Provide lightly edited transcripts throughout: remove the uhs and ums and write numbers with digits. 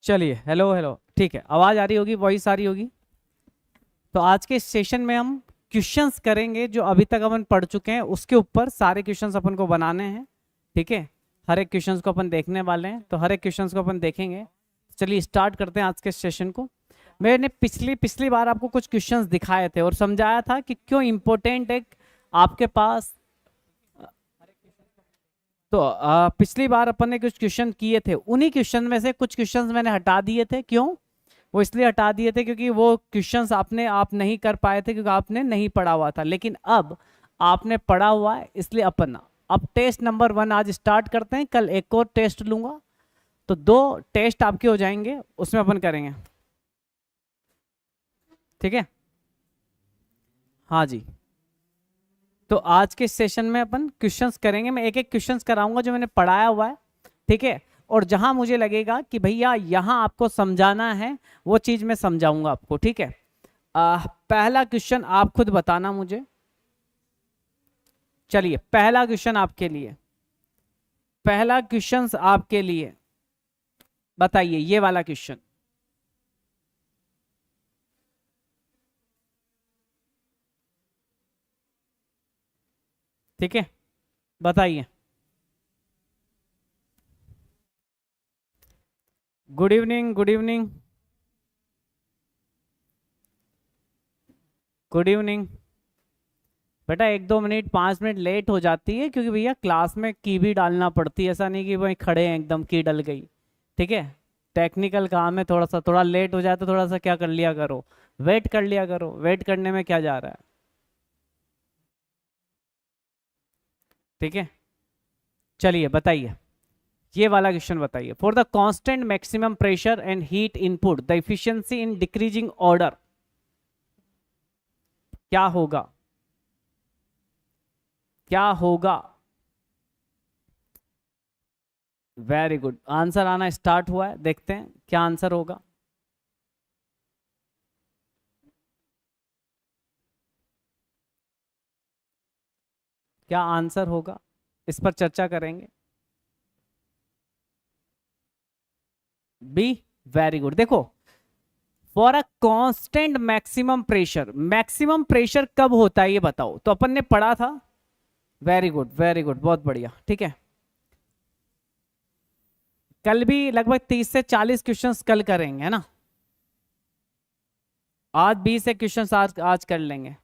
चलिए, hello hello, ठीक है, आवाज आ रही होगी, वॉइस आ रही होगी। तो आज के सेशन में हम क्वेश्चंस करेंगे जो अभी तक अपन पढ़ चुके हैं, उसके ऊपर सारे क्वेश्चंस अपन को बनाने हैं। ठीक है, हर एक क्वेश्चंस को अपन देखने वाले हैं, तो हर एक क्वेश्चंस को अपन देखेंगे। चलिए स्टार्ट करते हैं आज के सेशन को। मैंने पिछली पिछली बार आपको कुछ क्वेश्चंस दिखाए थे और समझाया था कि क्यों इंपॉर्टेंट है आपके पास। तो पिछली बार अपन ने कुछ क्वेश्चन किए थे, उन्हीं क्वेश्चन में से कुछ क्वेश्चंस मैंने हटा दिए थे। क्यों? वो इसलिए हटा दिए थे क्योंकि वो क्वेश्चंस आपने आप नहीं कर पाए थे, क्योंकि आपने नहीं पढ़ा हुआ था। लेकिन अब आपने पढ़ा हुआ है, इसलिए अपन अब टेस्ट नंबर 1 आज स्टार्ट करते हैं। कल एक और टेस्ट लूंगा, तो 2 टेस्ट आपके हो जाएंगे, उसमें अपन करेंगे। ठीक है, हाँ जी। तो आज के सेशन में अपन क्वेश्चंस करेंगे। मैं एक एक क्वेश्चंस कराऊंगा जो मैंने पढ़ाया हुआ है। ठीक है, और जहां मुझे लगेगा कि भैया यहां आपको समझाना है, वो चीज मैं समझाऊंगा आपको। ठीक है, पहला क्वेश्चन आप खुद बताना मुझे। चलिए, पहला क्वेश्चन आपके लिए, पहला क्वेश्चन आपके लिए, बताइए ये वाला क्वेश्चन। ठीक है, बताइए। Good evening, good evening, good evening. बेटा 1-2 मिनट 5 मिनट लेट हो जाती है, क्योंकि भैया क्लास में की भी डालना पड़ती है। ऐसा नहीं कि भाई खड़े हैं एकदम की डल गई। ठीक है, टेक्निकल काम है, थोड़ा लेट हो जाए तो थोड़ा सा क्या कर लिया करो, वेट कर लिया करो। वेट करने में क्या जा रहा है? ठीक है, चलिए बताइए ये वाला क्वेश्चन बताइए। For the constant maximum pressure and heat input the efficiency in decreasing order क्या होगा? क्या होगा? वेरी गुड, आंसर आना स्टार्ट हुआ है, देखते हैं क्या आंसर होगा। क्या आंसर होगा, इस पर चर्चा करेंगे। B, very good. देखो, for a constant maximum pressure, maximum pressure कब होता है ये बताओ, तो अपन ने पढ़ा था। वेरी गुड, वेरी गुड, बहुत बढ़िया। ठीक है, कल भी लगभग 30 से 40 क्वेश्चंस कल करेंगे, है ना। आज 20 से क्वेश्चंस आज कर लेंगे,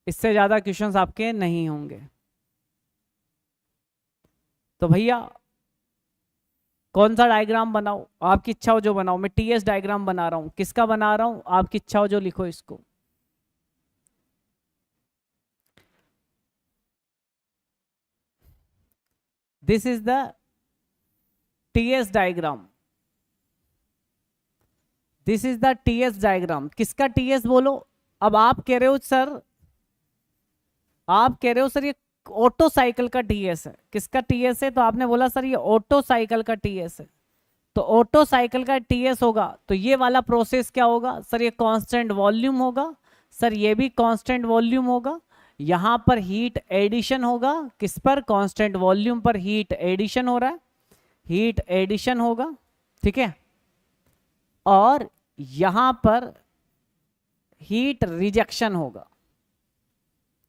इससे ज्यादा क्वेश्चंस आपके नहीं होंगे। तो भैया कौन सा डायग्राम बनाओ, आपकी इच्छा हो जो बनाओ। मैं टीएस डायग्राम बना रहा हूं, किसका बना रहा हूं, आपकी इच्छा हो जो लिखो इसको। This is the TS diagram, this is the TS diagram. किसका टीएस बोलो? अब आप कह रहे हो सर, आप कह रहे हो सर ये ऑटो साइकिल का टीएस है। किसका टीएस है? तो आपने बोला सर ये ऑटो साइकिल का टीएस है। तो ऑटो साइकिल का टीएस होगा तो ये वाला प्रोसेस क्या होगा सर? ये कांस्टेंट वॉल्यूम होगा। सर ये भी कांस्टेंट वॉल्यूम होगा। यहां पर हीट एडिशन होगा, किस पर? कांस्टेंट वॉल्यूम पर हीट एडिशन हो रहा है, हीट एडिशन होगा। ठीक है, और यहां पर हीट रिजेक्शन होगा।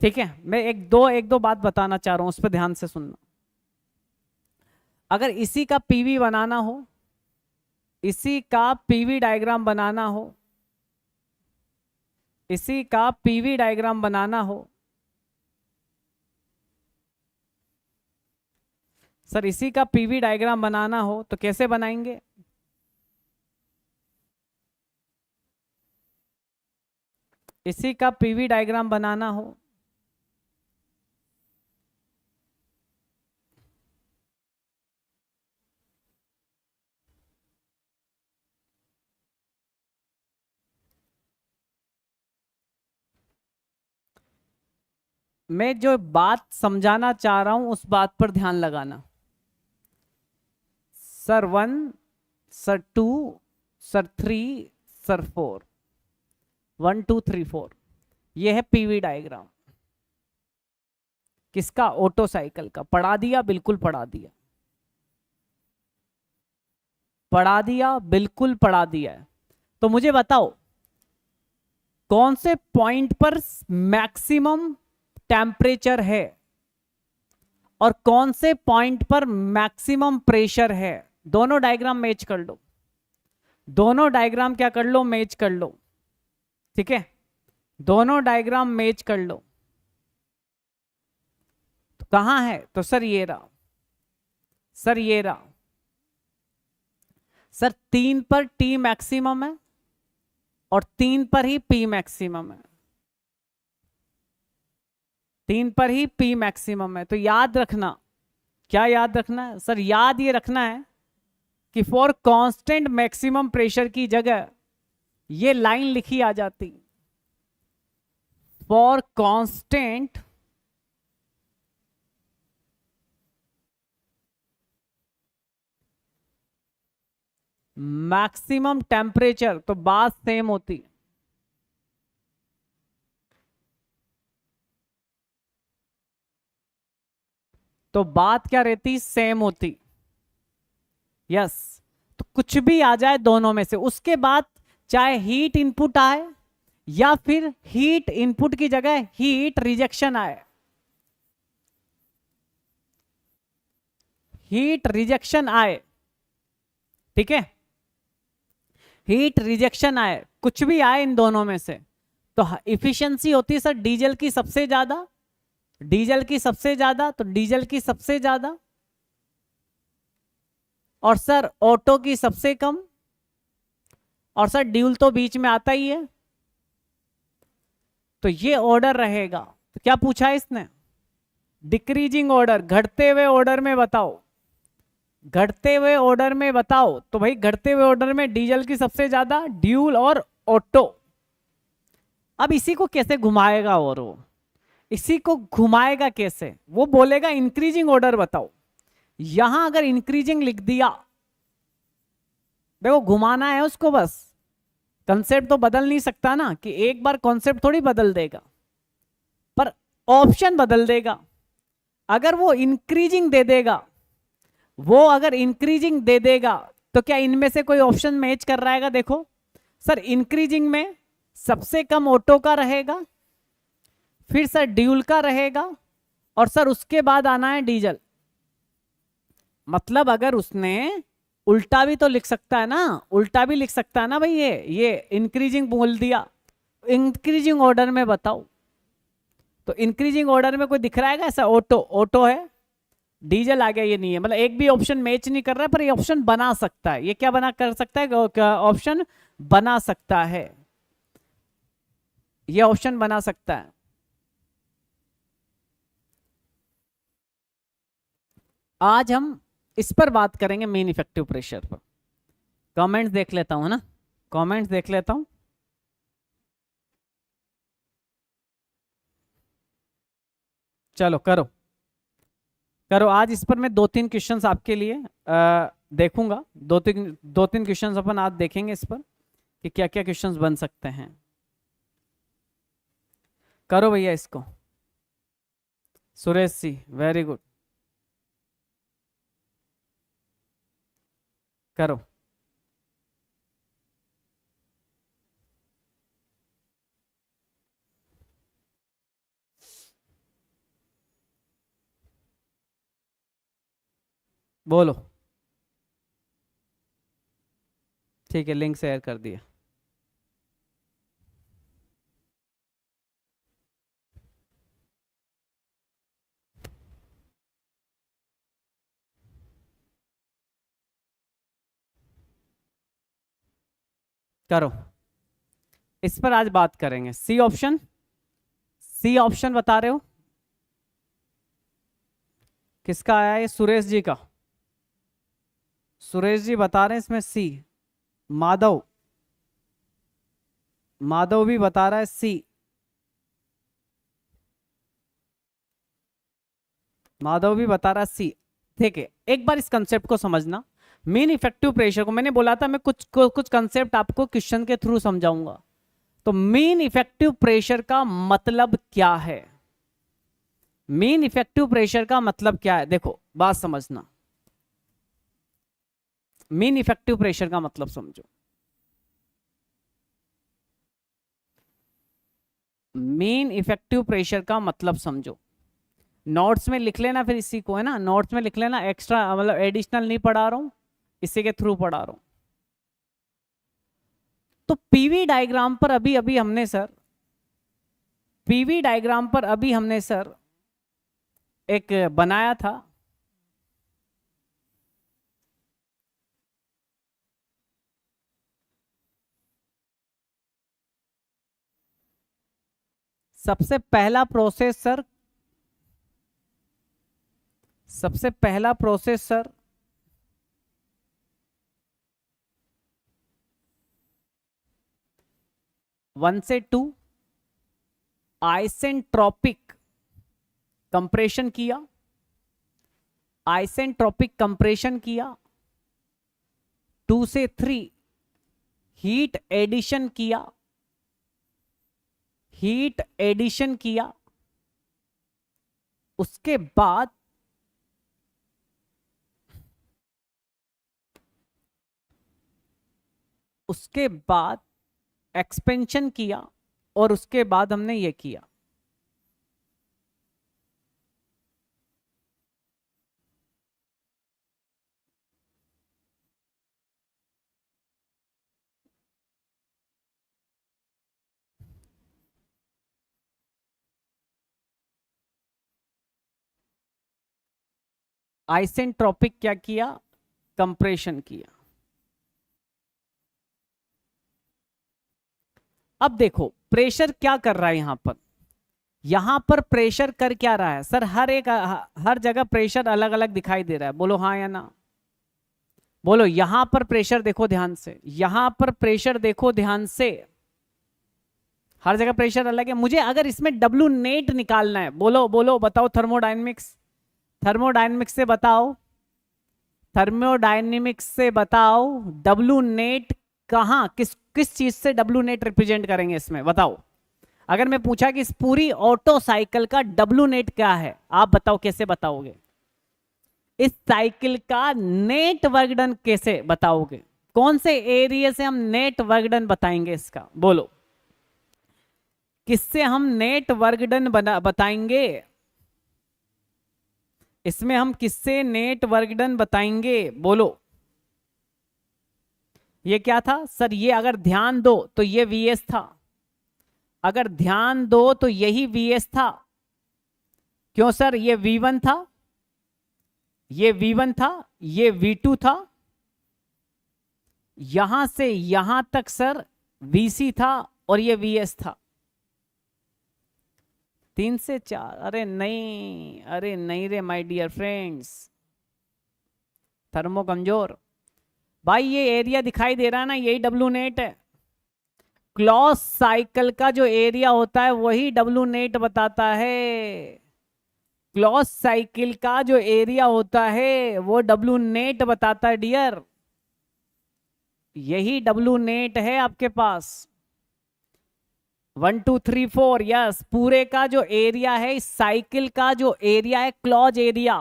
ठीक है, मैं एक दो बात बताना चाह रहा हूं, उस पर ध्यान से सुनना। अगर इसी का पीवी बनाना हो, इसी का पीवी डायग्राम बनाना हो, इसी का पीवी डायग्राम बनाना हो, सर इसी का पीवी डायग्राम बनाना हो तो कैसे बनाएंगे? इसी का पीवी डायग्राम बनाना हो, मैं जो बात समझाना चाह रहा हूं उस बात पर ध्यान लगाना। सर 1, सर 2, सर 3, सर 4, 1 2 3 4, यह है पीवी डायग्राम। किसका? ऑटो साइकिल का। पढ़ा दिया, बिल्कुल पढ़ा दिया। पढ़ा दिया, बिल्कुल पढ़ा दिया है। तो मुझे बताओ कौन से पॉइंट पर मैक्सिमम टेम्परेचर है और कौन से पॉइंट पर मैक्सिमम प्रेशर है। दोनों डायग्राम मैच कर लो, दोनों डायग्राम क्या कर लो, मैच कर लो। ठीक है, दोनों डायग्राम मैच कर लो। तो कहां है, तो सर ये रहा, सर ये रहा। सर 3 पर टी मैक्सिमम है और 3 पर ही पी मैक्सिमम है, 3 पर ही पी मैक्सिमम है। तो याद रखना, क्या याद रखना है सर, याद ये रखना है कि फॉर कांस्टेंट मैक्सिमम प्रेशर की जगह ये लाइन लिखी आ जाती, फॉर कांस्टेंट मैक्सिमम टेम्परेचर, तो बात सेम होती। तो बात क्या रहती, सेम होती। यस, तो कुछ भी आ जाए दोनों में से, उसके बाद चाहे हीट इनपुट आए या फिर हीट इनपुट की जगह हीट रिजेक्शन आए, हीट रिजेक्शन आए, ठीक है, हीट रिजेक्शन आए, कुछ भी आए इन दोनों में से, तो इफिशियंसी होती है सर डीजल की सबसे ज्यादा, डीजल की सबसे ज्यादा, तो डीजल की सबसे ज्यादा, और सर ऑटो की सबसे कम, और सर ड्यूल तो बीच में आता ही है। तो ये ऑर्डर रहेगा। तो क्या पूछा है इसने, डिक्रीजिंग ऑर्डर, घटते हुए ऑर्डर में बताओ, घटते हुए ऑर्डर में बताओ। तो भाई घटते हुए ऑर्डर में डीजल की सबसे ज्यादा, ड्यूल और ऑटो। अब इसी को कैसे घुमाएगा, और वो इसी को घुमाएगा कैसे, वो बोलेगा इंक्रीजिंग ऑर्डर बताओ। यहां अगर इंक्रीजिंग लिख दिया, देखो घुमाना है उसको बस, कंसेप्ट तो बदल नहीं सकता ना, कि एक बार कॉन्सेप्ट थोड़ी बदल देगा, पर ऑप्शन बदल देगा। अगर वो इंक्रीजिंग दे देगा, वो अगर इंक्रीजिंग दे देगा, तो क्या इनमें से कोई ऑप्शन मैच कर रहा है? देखो सर, इंक्रीजिंग में सबसे कम ऑटो का रहेगा, फिर सर ड्यूल का रहेगा, और सर उसके बाद आना है डीजल। मतलब अगर उसने उल्टा भी तो लिख सकता है ना, उल्टा भी लिख सकता है ना भाई, ये इंक्रीजिंग बोल दिया, इंक्रीजिंग ऑर्डर में बताओ। तो इंक्रीजिंग ऑर्डर में कोई दिख रहा है ऐसा, ऑटो, ऑटो है, डीजल आ गया, ये नहीं है। मतलब एक भी ऑप्शन मैच नहीं कर रहा है, पर ये ऑप्शन बना सकता है। ये क्या बना कर सकता है, ऑप्शन बना सकता है, ये ऑप्शन बना सकता है। आज हम इस पर बात करेंगे, मेन इफेक्टिव प्रेशर पर। कमेंट्स देख लेता हूं ना, कमेंट्स देख लेता हूं। चलो करो करो, आज इस पर मैं 2-3 क्वेश्चंस आपके लिए देखूंगा। 2-3 क्वेश्चंस अपन आज देखेंगे इस पर कि क्या क्या क्वेश्चंस बन सकते हैं। करो भैया इसको। सुरेश जी वेरी गुड, करो। बोलो, ठीक है, लिंक शेयर कर दिया। करो, इस पर आज बात करेंगे। सी ऑप्शन, सी ऑप्शन बता रहे हो, किसका आया है? सुरेश जी का, सुरेश जी बता रहे हैं इसमें सी। माधव, माधव भी बता रहा है सी, माधव भी बता रहा है सी। ठीक है, एक बार इस कंसेप्ट को समझना। मीन इफेक्टिव प्रेशर को मैंने बोला था मैं कुछ कंसेप्ट आपको क्वेश्चन के थ्रू समझाऊंगा। तो मीन इफेक्टिव प्रेशर का मतलब क्या है, मीन इफेक्टिव प्रेशर का मतलब क्या है? देखो बात समझना, मीन इफेक्टिव प्रेशर का मतलब समझो। मीन इफेक्टिव प्रेशर का मतलब समझो। नोट्स में लिख लेना फिर इसी को, है ना, नोट्स में लिख लेना, एक्स्ट्रा मतलब एडिशनल नहीं पढ़ा रहा हूं, इसी के थ्रू पढ़ा रहा हूं। तो पीवी डायग्राम पर अभी अभी हमने सर, पीवी डायग्राम पर अभी हमने सर एक बनाया था, सबसे पहला प्रोसेस सर, सबसे पहला प्रोसेस सर 1 से 2 आइसेंट्रोपिक कंप्रेशन किया, आइसेंट्रोपिक कंप्रेशन किया। 2 से 3 हीट एडिशन किया, हीट एडिशन किया। उसके बाद उसके बाद एक्सपेंशन किया, और उसके बाद हमने ये किया। आइसेंट्रोपिक क्या किया, कंप्रेशन किया। अब देखो प्रेशर क्या कर रहा है यहां पर, यहां पर प्रेशर कर क्या रहा है सर, हर जगह प्रेशर अलग अलग दिखाई दे रहा है, बोलो हाँ या ना, बोलो। यहां पर प्रेशर देखो ध्यान से, यहां पर प्रेशर देखो ध्यान से, हर जगह प्रेशर अलग है। मुझे अगर इसमें डब्ल्यू नेट निकालना है, बोलो बोलो बताओ, थर्मोडायनेमिक्स, थर्मोडायनेमिक्स से बताओ, थर्मोडायनेमिक्स से बताओ डब्ल्यू नेट कहां, किस किस चीज से डब्ल्यू नेट रिप्रेजेंट करेंगे इसमें, बताओ। अगर मैं पूछा कि इस पूरी ऑटो साइकिल का डब्ल्यू नेट क्या है, आप बताओ कैसे बताओगे, इस साइकिल का नेट वर्क डन कैसे बताओगे, कौन से एरिया से हम नेट वर्क डन बताएंगे इसका, बोलो। किससे हम नेट वर्क डन बताएंगे, इसमें हम किससे नेट वर्क डन बताएंगे, बोलो। ये क्या था सर, ये अगर ध्यान दो तो ये वीएस था, अगर ध्यान दो तो यही वीएस था। क्यों सर, ये V1 था, ये V1 था, ये V2 था, यहां से यहां तक सर VC था, और ये VS था। 3 से 4, अरे नहीं, अरे नहीं रे माय डियर फ्रेंड्स, थर्मो कमजोर भाई, ये एरिया दिखाई दे रहा है ना, यही डब्ल्यू नेट है। क्लॉज साइकिल का जो एरिया होता है वही डब्ल्यू नेट बताता है, क्लॉज साइकिल का जो एरिया होता है वो डब्ल्यू नेट बताता है डियर, यही डब्ल्यू नेट है आपके पास। 1 2 3 4, यस, पूरे का जो एरिया है इस साइकिल का, जो एरिया है क्लॉज एरिया,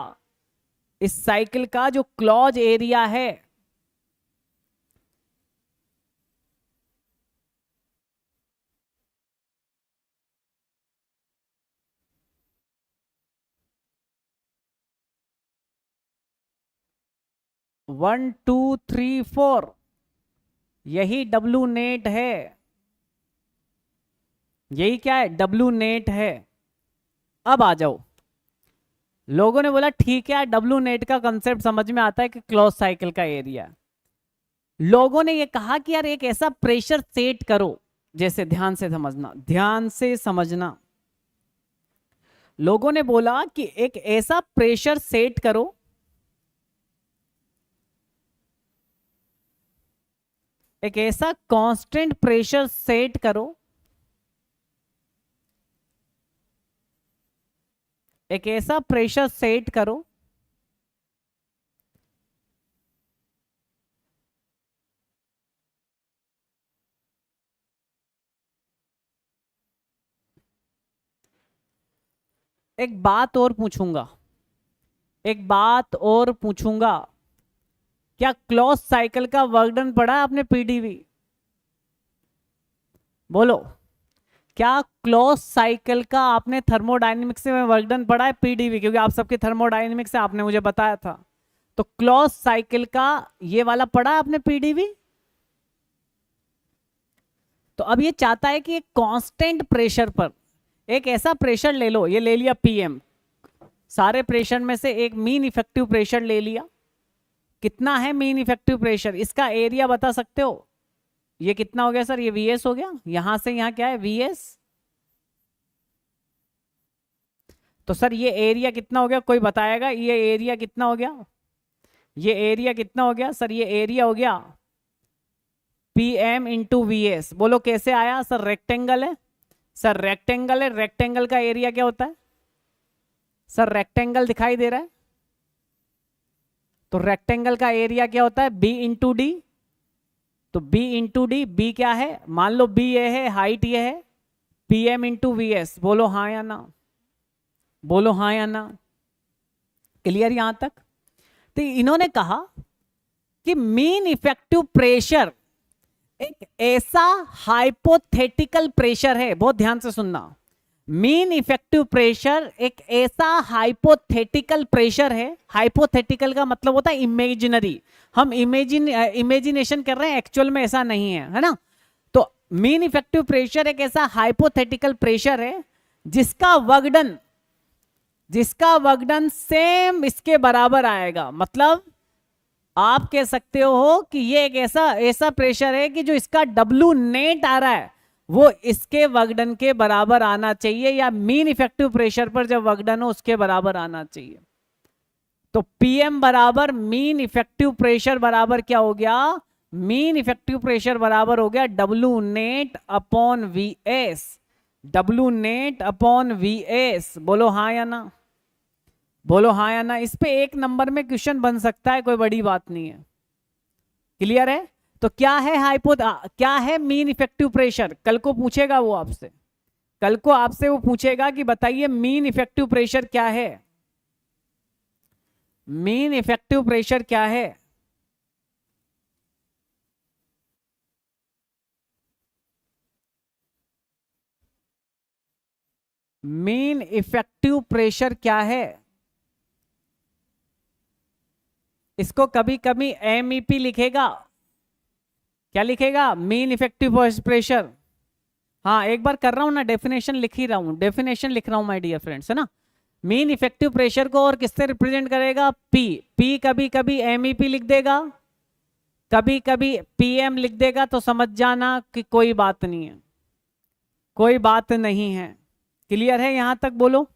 इस साइकिल का जो क्लॉज एरिया है, वन टू थ्री फोर, यही डब्ल्यू नेट है, यही क्या है, डब्ल्यू नेट है। अब आ जाओ, लोगों ने बोला ठीक है डब्ल्यू नेट का कंसेप्ट समझ में आता है कि क्लोज साइकिल का एरिया। लोगों ने ये कहा कि यार एक ऐसा प्रेशर सेट करो, जैसे ध्यान से समझना, ध्यान से समझना, लोगों ने बोला कि एक ऐसा प्रेशर सेट करो, एक ऐसा कांस्टेंट प्रेशर सेट करो, एक ऐसा प्रेशर सेट करो एक बात और पूछूंगा, एक बात और पूछूंगा, क्या क्लोज साइकिल का वर्क डन पढ़ा है आपने पीडीवी? बोलो, क्या क्लोज साइकिल का आपने थर्मोडायनेमिक्स में वर्क डन पढ़ा है पीडीवी? क्योंकि आप सबके थर्मोडायनेमिक्स से आपने मुझे बताया था। तो क्लोज साइकिल का ये वाला पढ़ा है आपने पीडीवी? तो अब ये चाहता है कि एक कांस्टेंट प्रेशर पर एक ऐसा प्रेशर ले लो, ये ले लिया पीएम, सारे प्रेशर में से एक मीन इफेक्टिव प्रेशर ले लिया। कितना है मीन इफेक्टिव प्रेशर? इसका एरिया बता सकते हो? ये कितना हो गया सर? ये वीएस हो गया। यहां से यहां क्या है? वीएस। तो सर ये एरिया कितना हो गया? कोई बताएगा ये एरिया कितना हो गया? ये एरिया कितना हो गया सर? ये एरिया हो गया पीएम इंटू वीएस। बोलो कैसे आया सर? रेक्टेंगल है सर, रेक्टेंगल है। रेक्टेंगल का एरिया क्या होता है सर? रेक्टेंगल दिखाई दे रहा है, तो रेक्टेंगल का एरिया क्या होता है? B into D. तो बी इंटू डी, बी क्या है? मान लो बी ये है, हाइट ये है, पीएम इंटू वीएस। बोलो हाँ या ना, बोलो हाँ या ना। क्लियर यहां तक? तो इन्होंने कहा कि मीन इफेक्टिव प्रेशर एक ऐसा हाइपोथेटिकल प्रेशर है, बहुत ध्यान से सुनना। मीन इफेक्टिव प्रेशर एक ऐसा हाइपोथेटिकल प्रेशर है। हाइपोथेटिकल का मतलब होता है इमेजिनरी। हम इमेजिनेशन कर रहे हैं, एक्चुअल में ऐसा नहीं है, है ना? तो मीन इफेक्टिव प्रेशर एक ऐसा हाइपोथेटिकल प्रेशर है जिसका वर्कडन सेम इसके बराबर आएगा। मतलब आप कह सकते हो कि ये एक ऐसा प्रेशर है कि जो इसका डब्ल्यू नेट आ रहा है वो इसके वर्कडन के बराबर आना चाहिए, या मीन इफेक्टिव प्रेशर पर जब वर्कडन हो उसके बराबर आना चाहिए। तो पीएम बराबर मीन इफेक्टिव प्रेशर बराबर क्या हो गया? मीन इफेक्टिव प्रेशर बराबर हो गया W net upon V S. W net upon V S. बोलो हाँ या ना, बोलो हाँ या ना। इस पे एक नंबर में क्वेश्चन बन सकता है, कोई बड़ी बात नहीं है। क्लियर है? तो क्या है क्या है मीन इफेक्टिव प्रेशर? कल को पूछेगा वो आपसे, कल को आपसे वो पूछेगा कि बताइए मीन इफेक्टिव प्रेशर क्या है? मीन इफेक्टिव प्रेशर क्या है? मीन इफेक्टिव प्रेशर क्या है? इसको कभी कभी एमईपी लिखेगा। क्या लिखेगा? Mean effective pressure. हाँ, एक बार कर रहा हूं ना, डेफिनेशन लिख ही रहा हूं, डेफिनेशन लिख रहा हूं माय डियर फ्रेंड्स, है ना? मीन इफेक्टिव प्रेशर को और किससे रिप्रेजेंट करेगा? पी। पी कभी कभी एमईपी लिख देगा, कभी कभी पीएम लिख देगा। तो समझ जाना कि कोई बात नहीं है, कोई बात नहीं है। क्लियर है यहां तक? बोलो,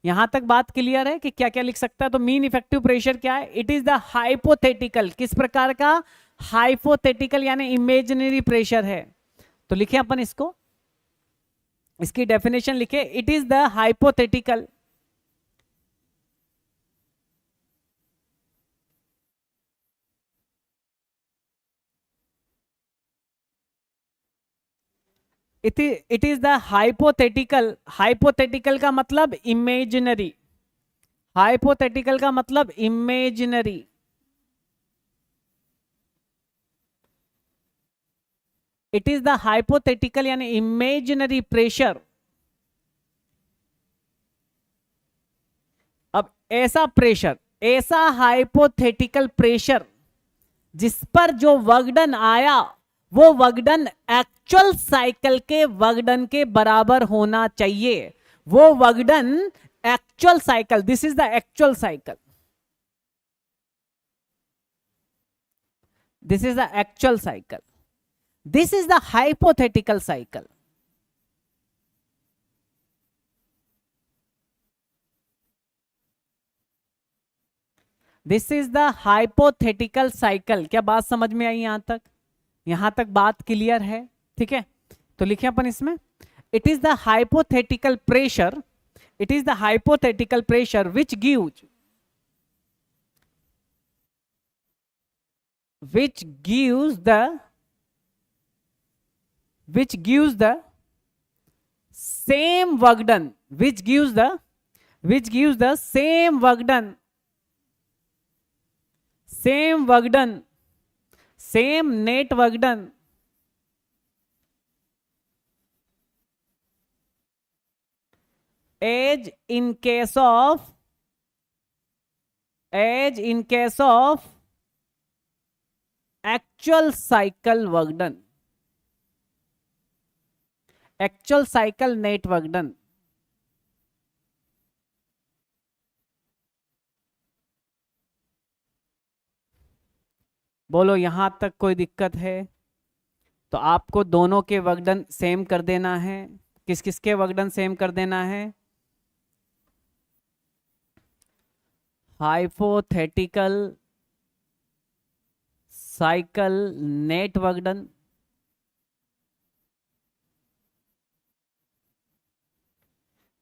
यहां तक बात क्लियर है कि क्या क्या लिख सकता है? तो मीन इफेक्टिव प्रेशर क्या है? इट इज द हाइपोथेटिकल, किस प्रकार का? हाइपोथेटिकल यानी इमेजिनरी प्रेशर है। तो लिखे अपन इसको, इसकी डेफिनेशन लिखे, it is the hypothetical, it is the hypothetical. Hypothetical का मतलब इमेजिनरी, हाइपोथेटिकल का मतलब imaginary. It is the hypothetical यानी इमेजिनरी प्रेशर। अब ऐसा प्रेशर, ऐसा हाइपोथेटिकल प्रेशर जिस पर जो वर्कडन आया वो वर्कडन एक्चुअल साइकिल के वर्कडन के बराबर होना चाहिए। वो work done actual cycle, this is the actual cycle, this is the actual cycle, this is the hypothetical cycle. This is the hypothetical cycle. क्या बात समझ में आई यहां तक? यहां तक बात क्लियर है? ठीक है, तो लिखे अपन इसमें, it is the hypothetical pressure, it is the hypothetical pressure which gives the same work done, which gives the same work done, same work done, same net work done, as in case of, as in case of actual cycle work done, actual cycle net work done. बोलो यहां तक कोई दिक्कत है? तो आपको दोनों के वर्क डन सेम कर देना है। किस किस के वर्क डन सेम कर देना है? Hypothetical cycle net work done,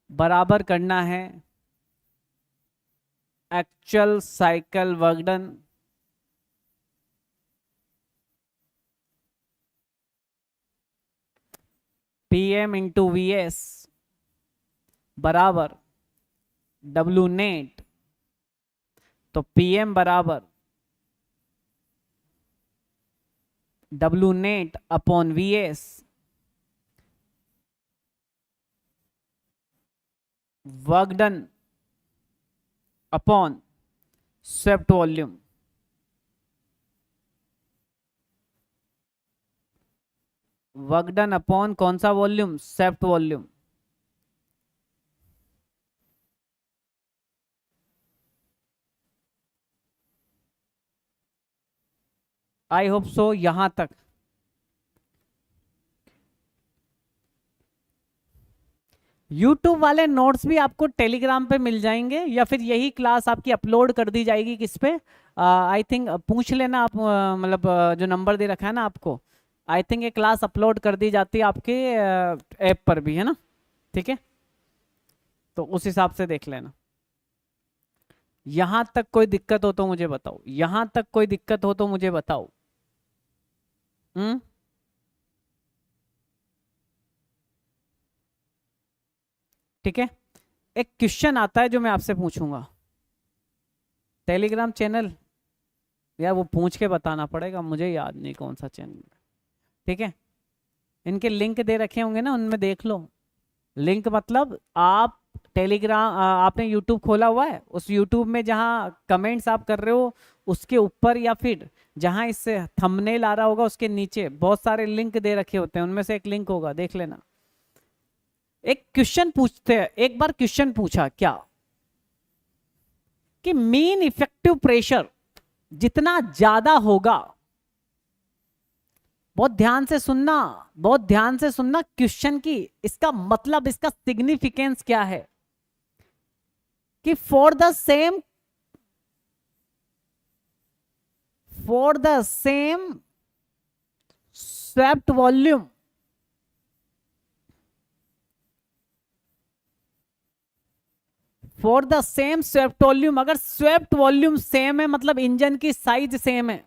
बराबर करना है actual cycle work done. PM into VS बराबर W नेट। तो PM बराबर W net upon VS, work done upon swept volume. Work done upon कौन सा volume? Swept volume. I hope so यहां तक। YouTube वाले नोट्स भी आपको टेलीग्राम पे मिल जाएंगे या फिर यही क्लास आपकी अपलोड कर दी जाएगी किस पे? आई थिंक पूछ लेना आप, मतलब जो नंबर दे रखा है ना आपको, आई थिंक ये क्लास अपलोड कर दी जाती है आपके ऐप पर भी, है ना? ठीक है, तो उस हिसाब से देख लेना। यहां तक कोई दिक्कत हो तो मुझे बताओ, यहां तक कोई दिक्कत हो तो मुझे बताओ। ठीक है, एक क्वेश्चन आता है जो मैं आपसे पूछूंगा। टेलीग्राम चैनल, यार वो पूछ के बताना पड़ेगा, मुझे याद नहीं कौन सा चैनल। ठीक है, इनके लिंक दे रखे होंगे ना, उनमें देख लो। लिंक मतलब आप टेलीग्राम, आपने यूट्यूब खोला हुआ है, उस यूट्यूब में जहाँ कमेंट्स आप कर रहे हो उसके ऊपर या फिर जहाँ इससे थंबनेल आ रहा होगा उसके नीचे बहुत सारे लिंक दे रखे होते हैं, उनमें से एक लिंक होगा, देख लेना। एक क्वेश्चन पूछते हैं, एक बार क्वेश्चन पूछा क्या कि मीन इफेक्टिव प्रेशर जितना ज्यादा होगा, बहुत ध्यान से सुनना, बहुत ध्यान से सुनना क्वेश्चन की, इसका मतलब, इसका सिग्निफिकेंस क्या है कि for the same swept volume, for the same swept volume, अगर स्वेप्ट वॉल्यूम सेम है मतलब इंजन की साइज सेम है,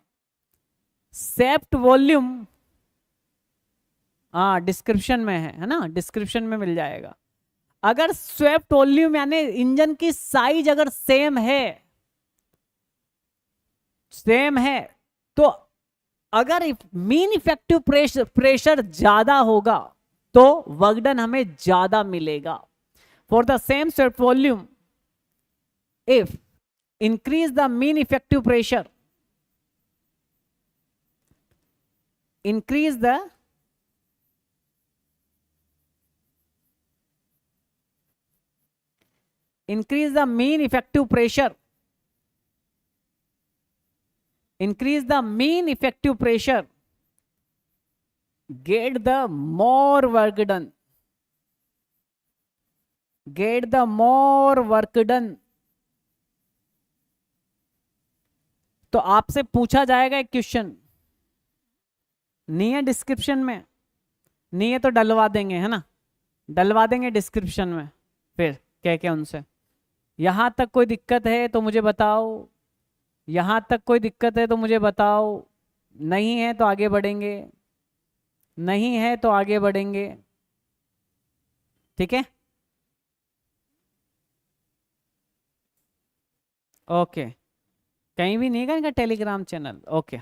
स्वेप्ट वॉल्यूम, हाँ डिस्क्रिप्शन में है ना, डिस्क्रिप्शन में मिल जाएगा। अगर स्वेप्ट वॉल्यूम यानी इंजन की साइज अगर सेम है, सेम है, तो अगर मीन इफेक्टिव प्रेशर ज्यादा होगा तो वर्क डन हमें ज्यादा मिलेगा। For the same swept volume, if increase the mean effective pressure, increase the mean effective pressure, increase the mean effective pressure, get the more work done, get the more work done। तो आपसे पूछा जाएगा एक question, नहीं है description में, नहीं है तो डलवा देंगे, है ना, डलवा देंगे डिस्क्रिप्शन में, फिर कह के उनसे। यहां तक कोई दिक्कत है तो मुझे बताओ, यहां तक कोई दिक्कत है तो मुझे बताओ, नहीं है तो आगे बढ़ेंगे, नहीं है तो आगे बढ़ेंगे। ठीक है, ओके। कहीं भी नहीं है इनका टेलीग्राम चैनल? ओके,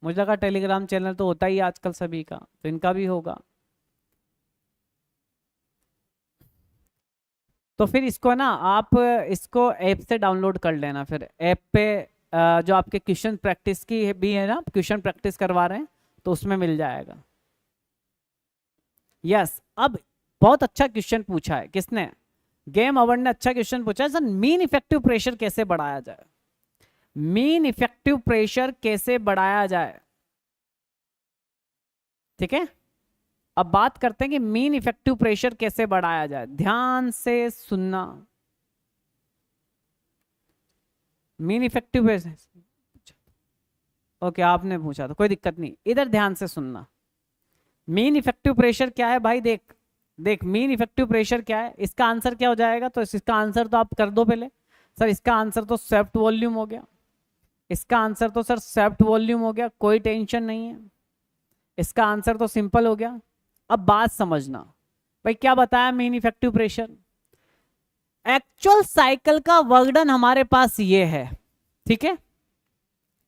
मुझे लगा टेलीग्राम चैनल तो होता ही है आजकल सभी का, तो इनका भी होगा। तो फिर इसको ना आप इसको ऐप से डाउनलोड कर लेना, फिर ऐप पे जो आपके क्वेश्चन प्रैक्टिस की भी है ना, क्वेश्चन प्रैक्टिस करवा रहे हैं, तो उसमें मिल जाएगा। यस, अब बहुत अच्छा क्वेश्चन पूछा है किसने, गेम अवर ने अच्छा क्वेश्चन पूछा है सर, मीन इफेक्टिव प्रेशर कैसे बढ़ाया जाए? मीन इफेक्टिव प्रेशर कैसे बढ़ाया जाए? ठीक है, अब बात करते हैं कि मीन इफेक्टिव प्रेशर कैसे बढ़ाया जाए। ध्यान से सुनना, मीन इफेक्टिव प्रेशर, ओके आपने पूछा तो कोई दिक्कत नहीं, इधर ध्यान से सुनना। मीन इफेक्टिव प्रेशर क्या है भाई, देख देख मीन इफेक्टिव प्रेशर क्या है, इसका आंसर क्या हो जाएगा, तो इसका आंसर तो आप कर दो पहले। सर इसका आंसर तो सेफ्ट वॉल्यूम हो गया, इसका आंसर तो सर सेफ्ट वॉल्यूम हो गया, कोई टेंशन नहीं है, इसका आंसर तो सिंपल हो गया। अब बात समझना भाई, क्या बताया mean effective pressure, actual cycle का वर्क डन हमारे पास ये है, ठीक है।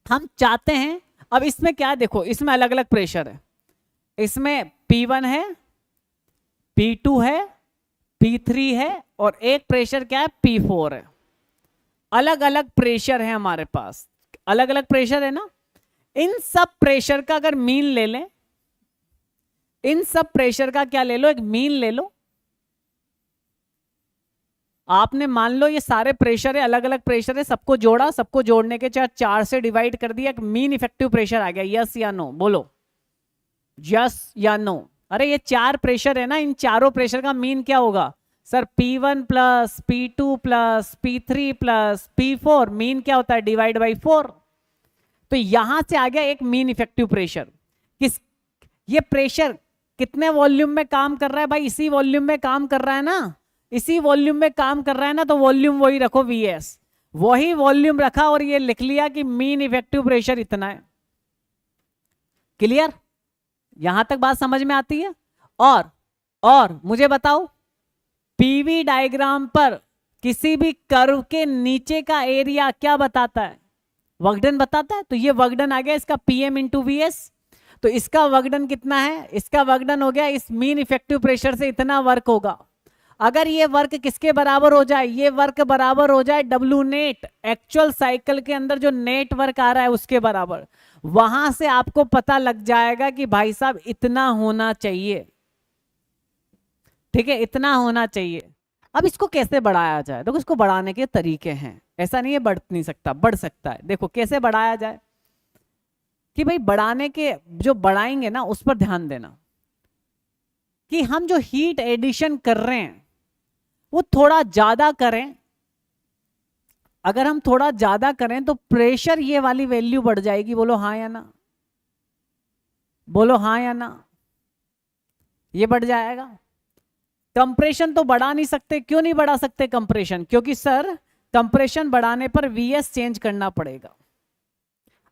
हम चाहते हैं, अब इसमें क्या है देखो, इसमें अलग अलग प्रेशर है, इसमें P1 है, P2 है, P3 है, और एक प्रेशर क्या है P4 है। अलग अलग प्रेशर है हमारे पास, अलग अलग प्रेशर है ना। इन सब प्रेशर का अगर मीन ले लें, इन सब प्रेशर का क्या ले लो, एक मीन ले लो। आपने मान लो ये सारे प्रेशर है, अलग अलग प्रेशर है, सबको जोड़ा, सबको जोड़ने के चार 4 से डिवाइड कर दिया, एक मीन इफेक्टिव प्रेशर आ गया। यस या नो बोलो, यस या नो। अरे ये 4 प्रेशर है ना, इन चारों प्रेशर का मीन क्या होगा sir, P1 plus P2 plus P3 plus P4, mean क्या होता है डिवाइड बाई 4। तो यहां से आ गया एक मीन इफेक्टिव प्रेशर। किस, ये प्रेशर कितने वॉल्यूम में काम कर रहा है भाई, इसी वॉल्यूम में काम कर रहा है ना, इसी वॉल्यूम में काम कर रहा है ना, तो वॉल्यूम वही रखो Vs, वही वॉल्यूम रखा और ये लिख लिया कि मीन इफेक्टिव प्रेशर इतना है। क्लियर, यहां तक बात समझ में आती है। और मुझे बताओ, पीवी डायग्राम पर किसी भी कर्व के नीचे का एरिया क्या बताता है, वर्कडन बताता है। तो ये वर्कडन आ गया इसका Pm इंटू Vs, तो इसका वर्कडन कितना है, इसका वर्कडन हो गया इस मीन इफेक्टिव प्रेशर से इतना वर्क होगा। अगर ये वर्क किसके बराबर हो जाए, ये वर्क बराबर हो जाए W नेट, एक्चुअल साइकिल के अंदर जो नेट वर्क आ रहा है उसके बराबर, वहां से आपको पता लग जाएगा कि भाई साहब इतना होना चाहिए, ठीक है, इतना होना चाहिए। अब इसको कैसे बढ़ाया जाए, देखो इसको बढ़ाने के तरीके हैं, ऐसा नहीं है बढ़ नहीं सकता, बढ़ सकता है। देखो कैसे बढ़ाया जाए, कि भाई बढ़ाने के जो बढ़ाएंगे ना उस पर ध्यान देना, कि हम जो हीट एडिशन कर रहे हैं वो थोड़ा ज्यादा करें। अगर हम थोड़ा ज्यादा करें तो प्रेशर ये वाली वैल्यू बढ़ जाएगी, बोलो हाँ या ना, बोलो हाँ या ना, ये बढ़ जाएगा। कंप्रेशन तो बढ़ा नहीं सकते, क्यों नहीं बढ़ा सकते कंप्रेशन, क्योंकि सर कंप्रेशन बढ़ाने पर Vs चेंज करना पड़ेगा।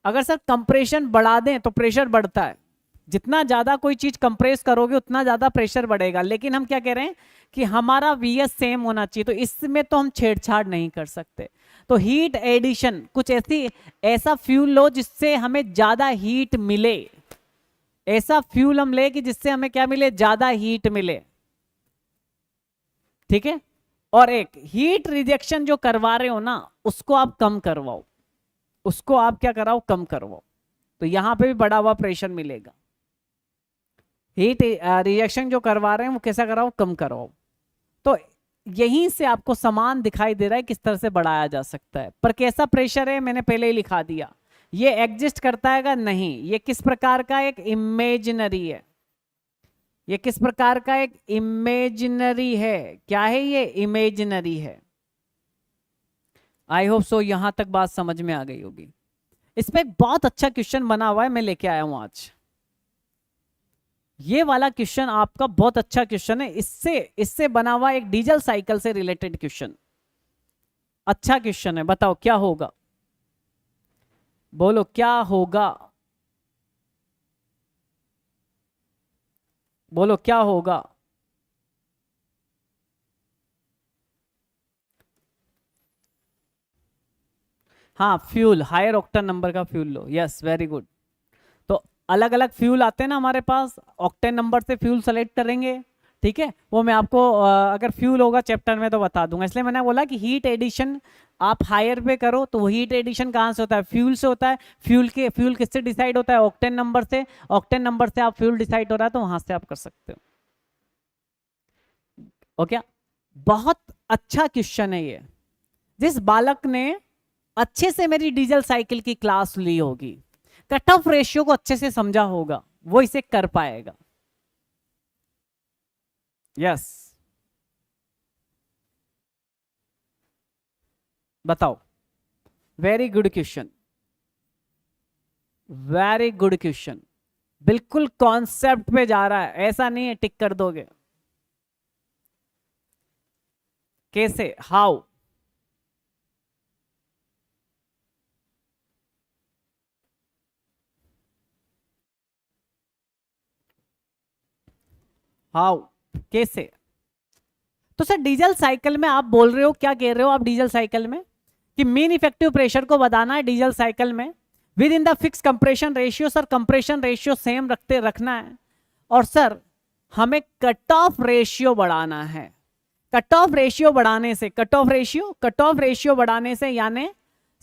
अगर सर कंप्रेशन बढ़ा दें तो प्रेशर बढ़ता है, जितना ज्यादा कोई चीज कंप्रेस करोगे उतना ज्यादा प्रेशर बढ़ेगा, लेकिन हम क्या कह रहे हैं कि हमारा Vs सेम होना चाहिए, तो इसमें तो हम छेड़छाड़ नहीं कर सकते। तो हीट एडिशन कुछ ऐसा फ्यूल लो जिससे हमें ज्यादा हीट मिले, ऐसा फ्यूल हम ले कि जिससे हमें क्या मिले, ज्यादा हीट मिले, ठीक है। और एक हीट रिजेक्शन जो करवा रहे हो ना उसको आप कम करवाओ, उसको आप क्या कराओ, कम करवाओ, तो यहां पे भी बढ़ा हुआ प्रेशर मिलेगा। हीट रिएक्शन जो करवा रहे हैं वो कैसा कराओ, कम कराओ। तो यहीं से आपको समान दिखाई दे रहा है किस तरह से बढ़ाया जा सकता है। पर कैसा प्रेशर है मैंने पहले ही लिखा दिया, ये एग्जिस्ट करता है नहीं, ये किस प्रकार का, एक इमेजिनरी है, ये किस प्रकार का, एक इमेजिनरी है। क्या है ये, इमेजिनरी है। आई होप सो यहां तक बात समझ में आ गई होगी। इस पे एक बहुत अच्छा क्वेश्चन बना हुआ है, मैं लेके आया हूं आज। ये वाला क्वेश्चन आपका बहुत अच्छा क्वेश्चन है, इससे बना हुआ एक डीजल साइकिल से रिलेटेड क्वेश्चन, अच्छा क्वेश्चन है। बताओ क्या होगा, बोलो क्या होगा, बोलो क्या होगा। हाँ फ्यूल, हायर ऑक्टेन नंबर का फ्यूल लो, यस वेरी गुड। तो अलग अलग फ्यूल आते हैं ना हमारे पास, ऑक्टेन नंबर से फ्यूल सेलेक्ट करेंगे, ठीक है। वो मैं आपको अगर फ्यूल होगा चैप्टर में तो बता दूंगा, इसलिए मैंने बोला कि हीट एडिशन आप हायर पे करो तो हीट एडिशन कहाँ से होता है, फ्यूल से होता है। फ्यूल किससे डिसाइड होता है, ऑक्टेन नंबर से। ऑक्टेन नंबर से आप फ्यूल डिसाइड हो रहा है तो वहां से आप कर सकते हो। ओके, बहुत अच्छा क्वेश्चन है ये। जिस बालक ने अच्छे से मेरी डीजल साइकिल की क्लास ली होगी, कट ऑफ रेशियो को अच्छे से समझा होगा, वो इसे कर पाएगा। यस बताओ, very good question, very good question, बिल्कुल कॉन्सेप्ट पे जा रहा है, ऐसा नहीं है टिक कर दोगे। कैसे, हाउ? हाउ कैसे? तो सर डीजल साइकिल में आप बोल रहे हो, क्या कह रहे हो आप डीजल साइकिल में कि मीन इफेक्टिव प्रेशर को बताना है डीजल साइकिल में with in the fix compression ratio. Sir compression ratio same रखना है, और सर हमें कट ऑफ रेशियो बढ़ाना है। कट ऑफ रेशियो बढ़ाने से, कट ऑफ रेशियो बढ़ाने से यानी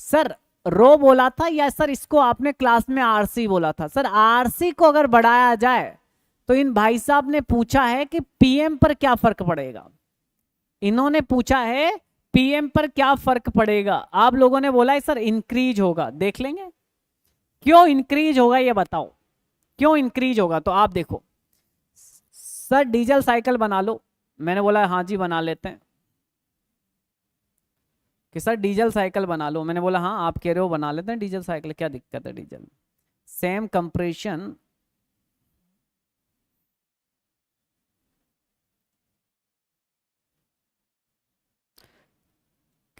सर रो बोला था या सर इसको आपने क्लास में आरसी बोला था? सर आरसी को अगर बढ़ाया जाए तो इन भाई साहब ने पूछा है कि पीएम पर क्या फर्क पड़ेगा। इन्होंने पूछा है पीएम पर क्या फर्क पड़ेगा, आप लोगों ने बोला है सर इंक्रीज होगा। देख लेंगे क्यों इंक्रीज होगा, ये बताओ क्यों इंक्रीज होगा। तो आप देखो सर डीजल साइकिल बना लो, मैंने बोला हाँ जी बना लेते हैं कि सर डीजल साइकिल बना लो, मैंने बोला हाँ आप कह रहे हो बना लेते हैं डीजल साइकिल, क्या दिक्कत है डीजल, सेम कंप्रेशन।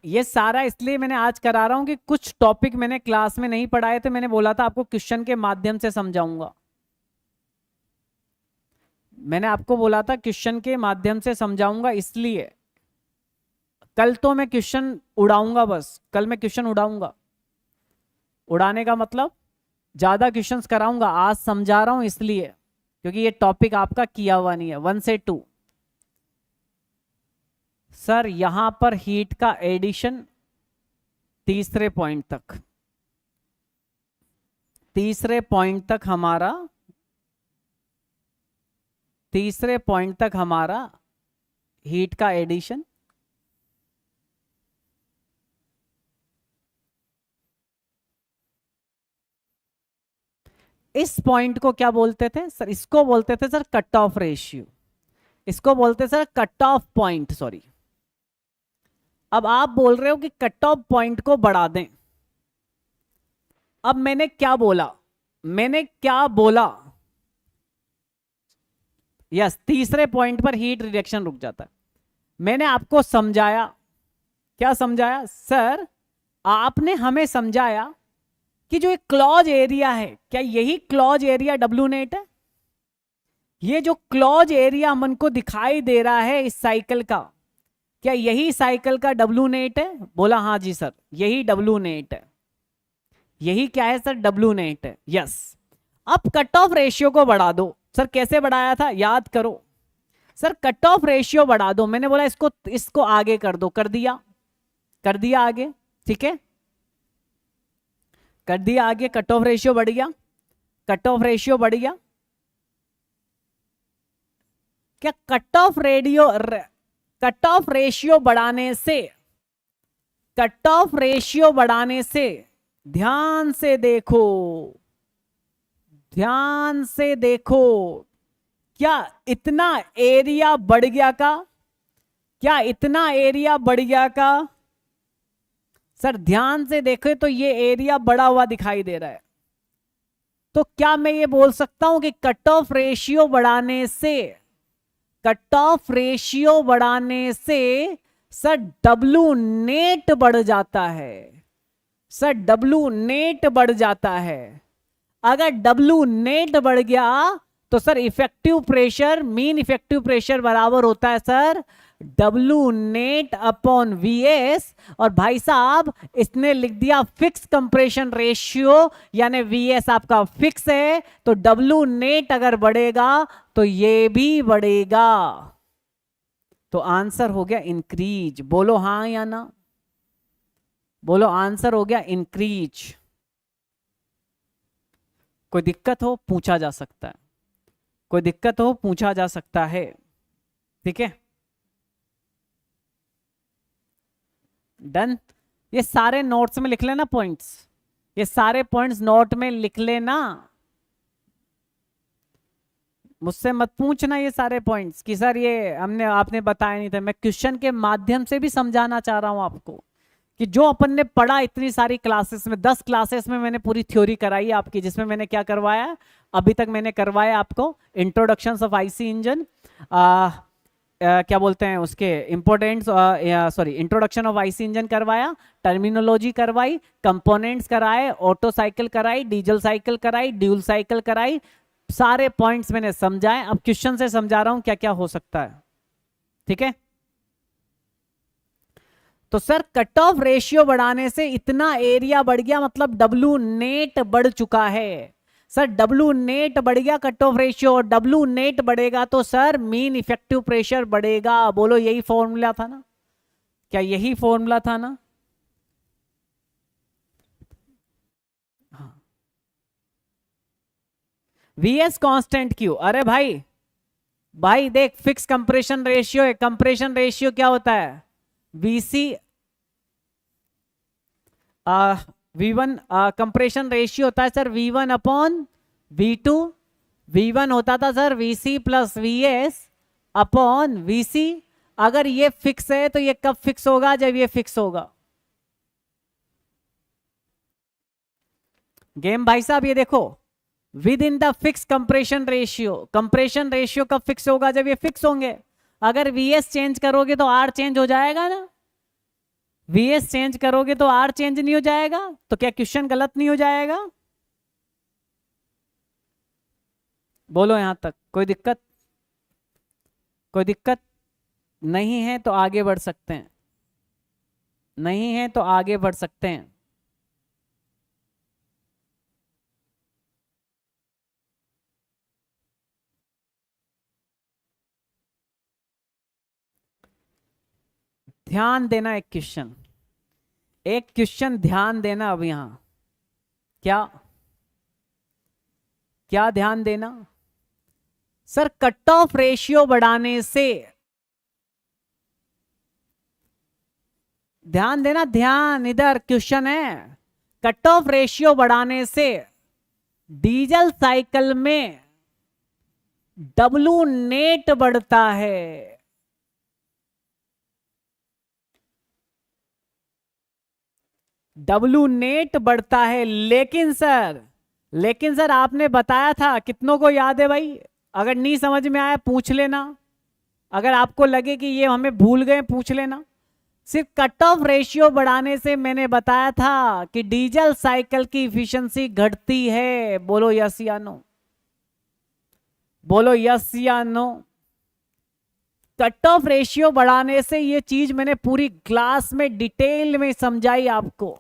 ये सारा इसलिए मैंने आज करा रहा हूं कि कुछ टॉपिक मैंने क्लास में नहीं पढ़ाए थे, मैंने बोला था आपको क्वेश्चन के माध्यम से समझाऊंगा। मैंने आपको बोला था क्वेश्चन के माध्यम से समझाऊंगा, इसलिए कल तो मैं क्वेश्चन उड़ाऊंगा, बस कल मैं क्वेश्चन उड़ाऊंगा। उड़ाने का मतलब ज्यादा क्वेश्चंस कराऊंगा, आज समझा रहा हूं इसलिए क्योंकि ये टॉपिक आपका किया हुआ नहीं है। 1 से 2 सर यहां पर हीट का एडिशन तीसरे पॉइंट तक, तीसरे पॉइंट तक हमारा हीट का एडिशन। इस पॉइंट को क्या बोलते थे सर? इसको बोलते थे सर कट ऑफ रेशियो, इसको बोलते sir cut off point, sorry. अब आप बोल रहे हो कि कट ऑफ पॉइंट को बढ़ा दें। अब मैंने क्या बोला, यस तीसरे पॉइंट पर हीट रिडक्शन रुक जाता है। मैंने आपको समझाया, क्या समझाया सर? आपने हमें समझाया कि जो एक क्लॉज एरिया है, क्या यही क्लॉज एरिया डब्ल्यू नेट है? ये जो क्लॉज एरिया मन को दिखाई दे रहा है इस साइकिल का, क्या यही साइकिल का डब्ल्यू नेट है? बोला हाँ जी सर यही डब्ल्यू नेट है। यही क्या है सर? डब्ल्यू नेट है, यस। अब कट ऑफ रेशियो को बढ़ा दो। सर कैसे बढ़ाया था, याद करो सर। कट ऑफ रेशियो बढ़ा दो, मैंने बोला इसको आगे कर दो, कर दिया आगे, ठीक है, कर दिया आगे। कट ऑफ रेशियो बढ़ गया, कट ऑफ रेशियो बढ़ गया। क्या कट ऑफ रेशियो बढ़ाने से, कट ऑफ रेशियो बढ़ाने से, ध्यान से देखो, ध्यान से देखो, क्या इतना एरिया बढ़ गया का? क्या इतना एरिया बढ़ गया का? सर ध्यान से देखे तो ये एरिया बढ़ा हुआ दिखाई दे रहा है। तो क्या मैं ये बोल सकता हूं कि कट ऑफ रेशियो बढ़ाने से, कट ऑफ रेशियो बढ़ाने से सर डब्ल्यू नेट बढ़ जाता है? सर डब्ल्यू नेट बढ़ जाता है। अगर डब्ल्यू नेट बढ़ गया तो sir effective pressure, mean effective pressure बराबर होता है sir W net upon VS, और भाई साहब इसने लिख दिया फिक्स कंप्रेशन रेशियो, यानी वीएस आपका फिक्स है, तो डब्लू नेट अगर बढ़ेगा तो ये भी बढ़ेगा, तो आंसर हो गया इंक्रीज। बोलो हाँ या ना, बोलो आंसर हो गया इंक्रीज। कोई दिक्कत हो पूछा जा सकता है, कोई दिक्कत हो पूछा जा सकता है, ठीक है। डन। ये सारे नोट्स में लिख लेना पॉइंट्स, ये सारे पॉइंट्स नोट में लिख लेना, मुझसे मत पूछना ये सारे पॉइंट्स कि सर ये हमने आपने बताया नहीं था। मैं क्वेश्चन के माध्यम से भी समझाना चाह रहा हूं आपको कि जो अपन ने पढ़ा इतनी सारी क्लासेस में, 10 क्लासेस में मैंने पूरी थ्योरी कराई आपकी, जिसमें मैंने क्या करवाया अभी तक, मैंने करवाया आपको इंट्रोडक्शन ऑफ आईसी इंजन, क्या बोलते हैं उसके importants, sorry introduction of IC engine करवाया, टर्मिनोलॉजी करवाई, कंपोनेंट्स कराए, ऑटो साइकिल कराई, डीजल साइकिल कराई, ड्यूल साइकिल कराई, सारे पॉइंट्स मैंने समझाए। अब क्वेश्चन से समझा रहा हूं क्या क्या हो सकता है, ठीक है। तो सर कट ऑफ रेशियो बढ़ाने से इतना एरिया बढ़ गया, मतलब डब्लू नेट बढ़ चुका है। सर डब्लू नेट बढ़ गया कट ऑफ रेशियो, और डब्लू नेट बढ़ेगा तो सर मीन इफेक्टिव प्रेशर बढ़ेगा। बोलो यही फॉर्मूला था ना, क्या यही फॉर्मूला था ना? वीएस कांस्टेंट क्यों? अरे भाई भाई देख, फिक्स कंप्रेशन रेशियो है, कंप्रेशन रेशियो क्या होता है? वीसी V1, कंप्रेशन रेशियो होता है sir V1 upon V2। V1 होता था sir VC plus VS upon VC। अगर ये फिक्स है तो ये कब फिक्स होगा? जब ये फिक्स होगा। गेम भाई साहब ये देखो, with in the fix compression ratio, compression ratio कब फिक्स होगा? जब ये फिक्स होंगे। अगर VS चेंज करोगे तो R चेंज हो जाएगा ना, VS चेंज करोगे तो R चेंज नहीं हो जाएगा? तो क्या क्वेश्चन गलत नहीं हो जाएगा? बोलो यहां तक कोई दिक्कत? कोई दिक्कत नहीं है तो आगे बढ़ सकते हैं, नहीं है तो आगे बढ़ सकते हैं। ध्यान देना, एक क्वेश्चन, एक क्वेश्चन ध्यान देना। अब यहां क्या क्या ध्यान देना? सर कट ऑफ रेशियो बढ़ाने से, ध्यान देना, ध्यान, इधर क्वेश्चन है। कट ऑफ रेशियो बढ़ाने से डीजल साइकिल में डब्लू नेट बढ़ता है। डब्लू नेट बढ़ता है, लेकिन सर आपने बताया था, कितनों को याद है भाई? अगर नहीं समझ में आया पूछ लेना, अगर आपको लगे कि ये हमें भूल गए पूछ लेना। सिर्फ कट ऑफ रेशियो बढ़ाने से मैंने बताया था कि डीजल साइकिल की इफिशिएंसी घटती है। बोलो यस या नो, बोलो यस या नो। कट ऑफ रेशियो बढ़ाने से, ये चीज मैंने पूरी क्लास में डिटेल में समझाई आपको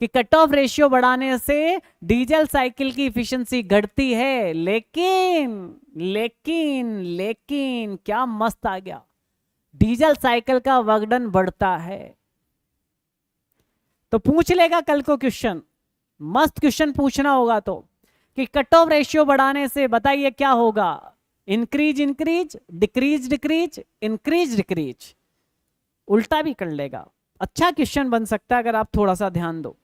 कि कट ऑफ रेशियो बढ़ाने से डीजल साइकिल की इफिशिएंसी घटती है, लेकिन लेकिन लेकिन क्या मस्त आ गया, डीजल साइकिल का वर्क डन बढ़ता है। तो पूछ लेगा कल को क्वेश्चन, मस्त क्वेश्चन पूछना होगा तो, कि कट ऑफ रेशियो बढ़ाने से बताइए क्या होगा? Increase increase, decrease decrease, increase decrease, उल्टा भी कर लेगा। अच्छा क्वेश्चन बन सकता है अगर आप थोड़ा सा ध्यान दो,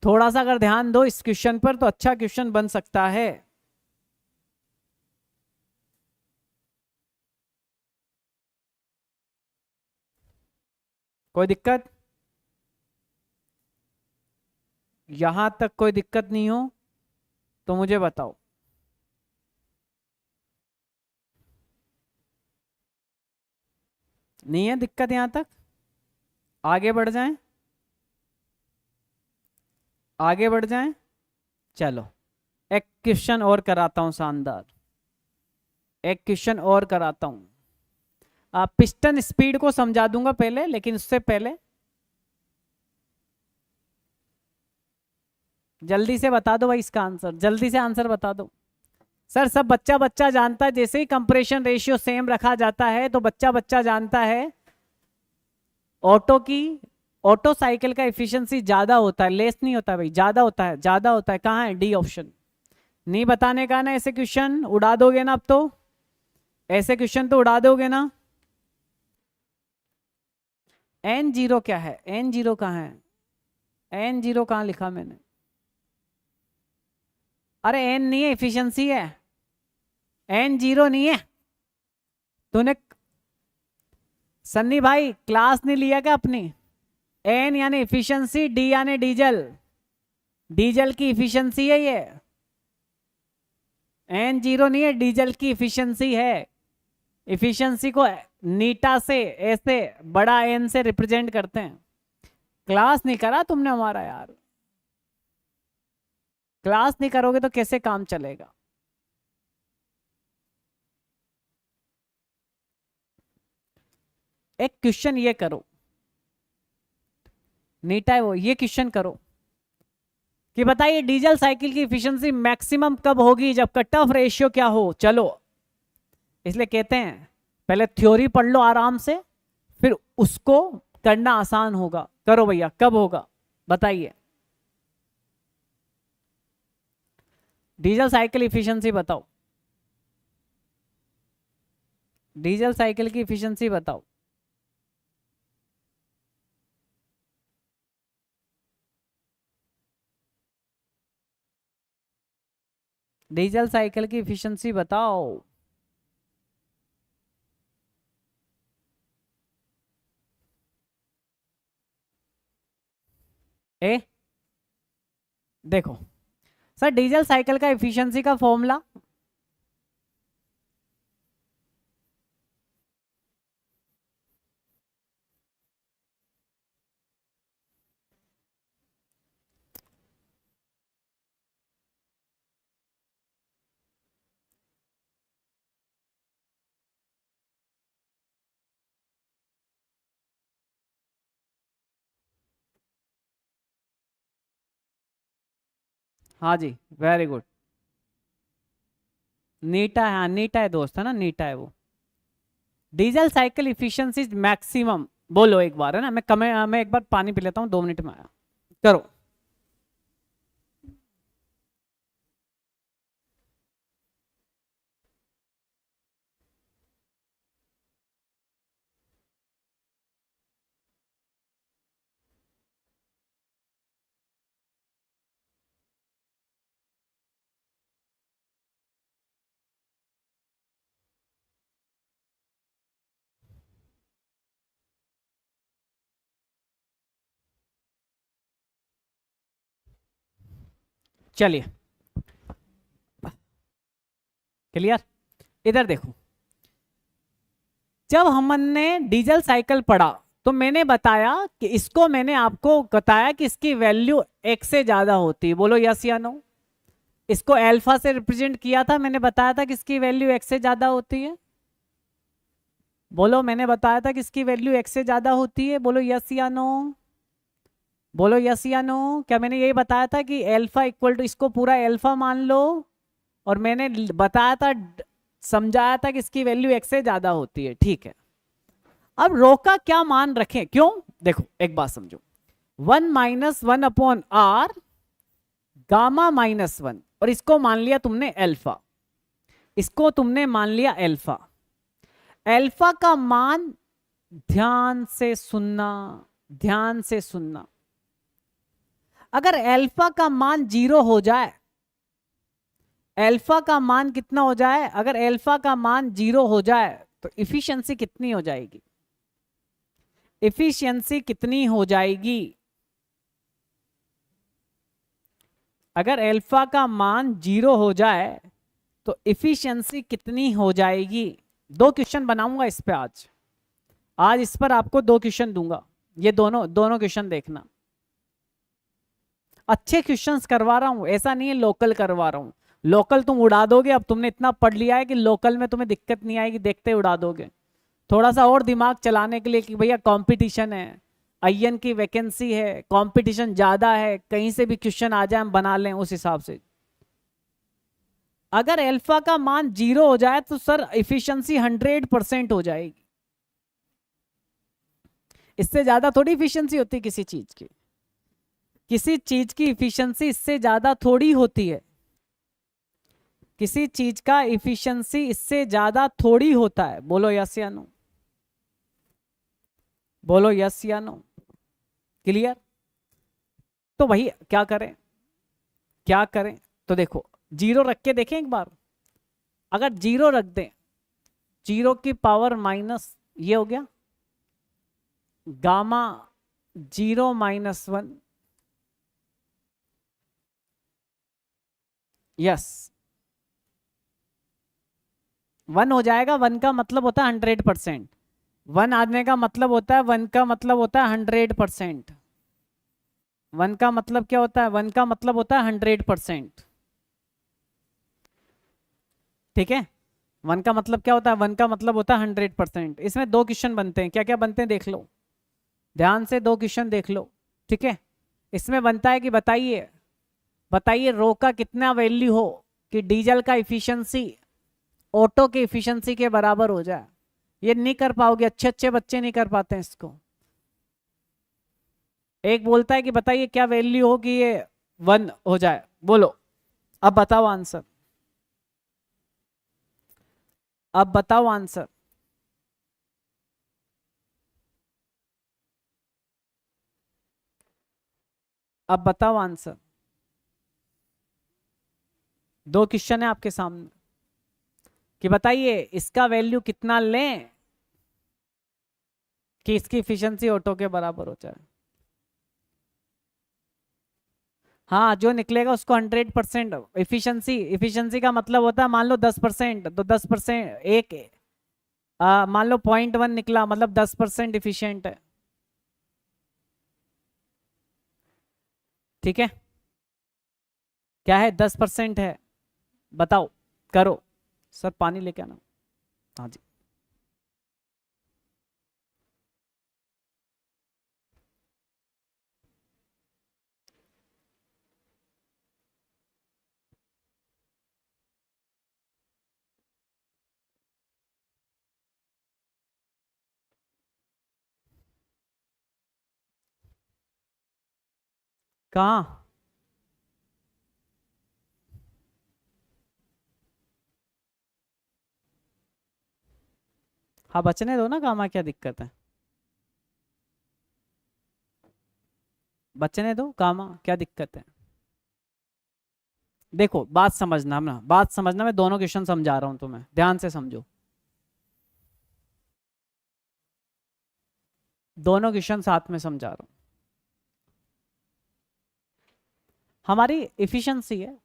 थोड़ा सा अगर ध्यान दो इस क्वेश्चन पर तो अच्छा क्वेश्चन बन सकता है। कोई दिक्कत? यहां तक कोई दिक्कत नहीं हो तो मुझे बताओ। नहीं है दिक्कत यहां तक? आगे बढ़ जाएं, आगे बढ़ जाएं। चलो एक क्वेश्चन और कराता हूं शानदार, एक क्वेश्चन और कराता हूं। पिस्टन स्पीड को समझा दूंगा पहले, लेकिन उससे पहले जल्दी से बता दो भाई इसका आंसर, जल्दी से आंसर बता दो। सर सब बच्चा बच्चा जानता है, जैसे ही कंप्रेशन रेशियो सेम रखा जाता है तो बच्चा बच्चा जानता है ऑटो साइकिल का एफिशिएंसी ज्यादा होता है, लेस नहीं होता भाई, ज्यादा होता है, ज्यादा होता है। कहाँ है डी ऑप्शन? नहीं बताने का ना, ऐसे क्वेश्चन उड़ा दोगे ना अब तो, ऐसे क्वेश्चन तो उड़ा दोगे ना। N0 क्या है? N0 कहाँ है? N0 कहाँ लिखा मैंने? अरे N नहीं है, एफिशिएंसी है। N0 नहीं है। तूने सन्नी भाई क्लास नहीं लिया क्या अपनी? N यानी एफिशिएंसी, D यानी डीजल, डीजल की एफिशिएंसी है ये। N0 नहीं है, डीजल की एफिशिएंसी है। एफिशिएंसी को नीटा से ऐसे बड़ा एन से रिप्रेजेंट करते हैं। क्लास नहीं करा तुमने हमारा यार, क्लास नहीं करोगे तो कैसे काम चलेगा? एक क्वेश्चन ये करो, नीटा है वो, ये क्वेश्चन करो कि बताइए डीजल साइकिल की एफिशिएंसी मैक्सिमम कब होगी, जब कट ऑफ रेशियो क्या हो। चलो, इसलिए कहते हैं पहले थ्योरी पढ़ लो आराम से, फिर उसको करना आसान होगा। करो भैया, कब होगा बताइए। डीजल साइकिल एफिशिएंसी बताओ, डीजल साइकिल की एफिशिएंसी बताओ। डीजल साइकिल की एफिशिएंसी बताओ। ए देखो सर, डीजल साइकिल का एफिशिएंसी का फॉर्मूला हाँ जी, वेरी गुड। नीटा है, हाँ नीटा है दोस्त, है ना, नीटा है वो। डीजल साइकिल इफिशियंसी मैक्सिमम बोलो एक बार, है ना। मैं एक बार पानी पी लेता हूँ, 2 मिनट में आया। करो। चलिए क्लियर। इधर देखो, जब हमने डीजल साइकिल पढ़ा तो मैंने बताया कि इसको, मैंने आपको बताया कि इसकी वैल्यू एक से ज्यादा होती है। बोलो यस या नो। इसको अल्फा से रिप्रेजेंट किया था, मैंने बताया था कि इसकी वैल्यू एक से ज्यादा होती है। बोलो, मैंने बताया था कि इसकी वैल्यू एक से ज्यादा होती है। बोलो यस या नो, बोलो यस या नो। क्या मैंने यही बताया था कि अल्फा इक्वल टू, इसको पूरा अल्फा मान लो, और मैंने बताया था, समझाया था कि इसकी वैल्यू एक से ज्यादा होती है। ठीक है, अब रो का क्या मान रखें? क्यों, देखो एक बात समझो, 1 - 1 अपॉन आर गामा -1, और इसको मान लिया तुमने अल्फा, इसको तुमने मान लिया अल्फा। अल्फा का मान, ध्यान से सुनना, ध्यान से सुनना, अगर अल्फा का मान 0 हो जाए, अल्फा का मान कितना हो जाए, अगर अल्फा का मान 0 हो जाए तो इफिशियंसी कितनी हो जाएगी? इफिशियंसी कितनी हो जाएगी? अगर अल्फा का मान 0 हो जाए तो इफिशियंसी कितनी हो जाएगी? 2 क्वेश्चन बनाऊंगा इस पे आज, आज इस पर आपको 2 क्वेश्चन दूंगा। ये दोनों क्वेश्चन देखना, अच्छे क्वेश्चंस करवा रहा हूं, ऐसा नहीं है लोकल करवा रहा हूं। लोकल तुम उड़ा दोगे, अब तुमने इतना पढ़ लिया है कि लोकल में तुम्हें दिक्कत नहीं आएगी, देखते उड़ा दोगे। थोड़ा सा और दिमाग चलाने के लिए कि भैया कंपटीशन है, आईएन की वैकेंसी है, कंपटीशन ज्यादा है, कहीं से भी क्वेश्चन आ जाए हम बना लें उस हिसाब से। अगर अल्फा का मान 0 हो जाए तो सर इफिशिएंसी 100% हो जाएगी। इससे ज्यादा थोड़ी इफिशिएंसी होती है किसी चीज की, किसी चीज की इफिशिएंसी इससे ज्यादा थोड़ी होती है, किसी चीज का इफिशिएंसी इससे ज्यादा थोड़ी होता है। बोलो यस या नो, बोलो यस या नो। क्लियर? तो भाई क्या करें, क्या करें? तो देखो 0 रख के देखें एक बार। अगर 0 रख दें, 0 की पावर माइनस ये हो गया गामा 0 - 1, यस 1 हो जाएगा। 1 का मतलब होता है 100%। 1 आने का मतलब होता है, 1 का मतलब होता है 100%। 1 का मतलब क्या होता है? 1 का मतलब होता है 100%। ठीक है, 1 का मतलब क्या होता है? 1 का मतलब होता है 100%। इसमें 2 क्वेश्चन बनते हैं, क्या क्या बनते हैं देख लो, ध्यान से 2 क्वेश्चन देख लो। ठीक है, इसमें बनता है कि बताइए, बताइए रो का कितना वैल्यू हो कि डीजल का इफिशिएंसी ऑटो की इफिशिएंसी के बराबर हो जाए। ये नहीं कर पाओगे, अच्छे अच्छे बच्चे नहीं कर पाते हैं इसको। एक बोलता है कि बताइए क्या वैल्यू हो कि ये 1 हो जाए, बोलो अब बताओ आंसर, अब बताओ आंसर। अब बताओ आंसर। 2 क्वेश्चन है आपके सामने कि बताइए इसका वैल्यू कितना लें कि इसकी इफिशिएंसी ऑटो के बराबर हो जाए। हाँ, जो निकलेगा उसको 100% इफिशिएंसी, इफिशिएंसी का मतलब होता है मान लो 10%, तो 10% एक मान लो 0.1 निकला मतलब 10% इफिशियंट है। ठीक है, क्या है? 10% है। बताओ, करो। सर पानी लेके आना। हाँ जी। कहाँ? हाँ बचने दो ना, कामा क्या दिक्कत है? बचने दो कामा, क्या दिक्कत है? देखो बात समझना ना, बात समझना, मैं दोनों क्वेश्चन समझा रहा हूं तुम्हें, ध्यान से समझो। दोनों क्वेश्चन साथ में समझा रहा हूं। हमारी इफिशिएंसी है,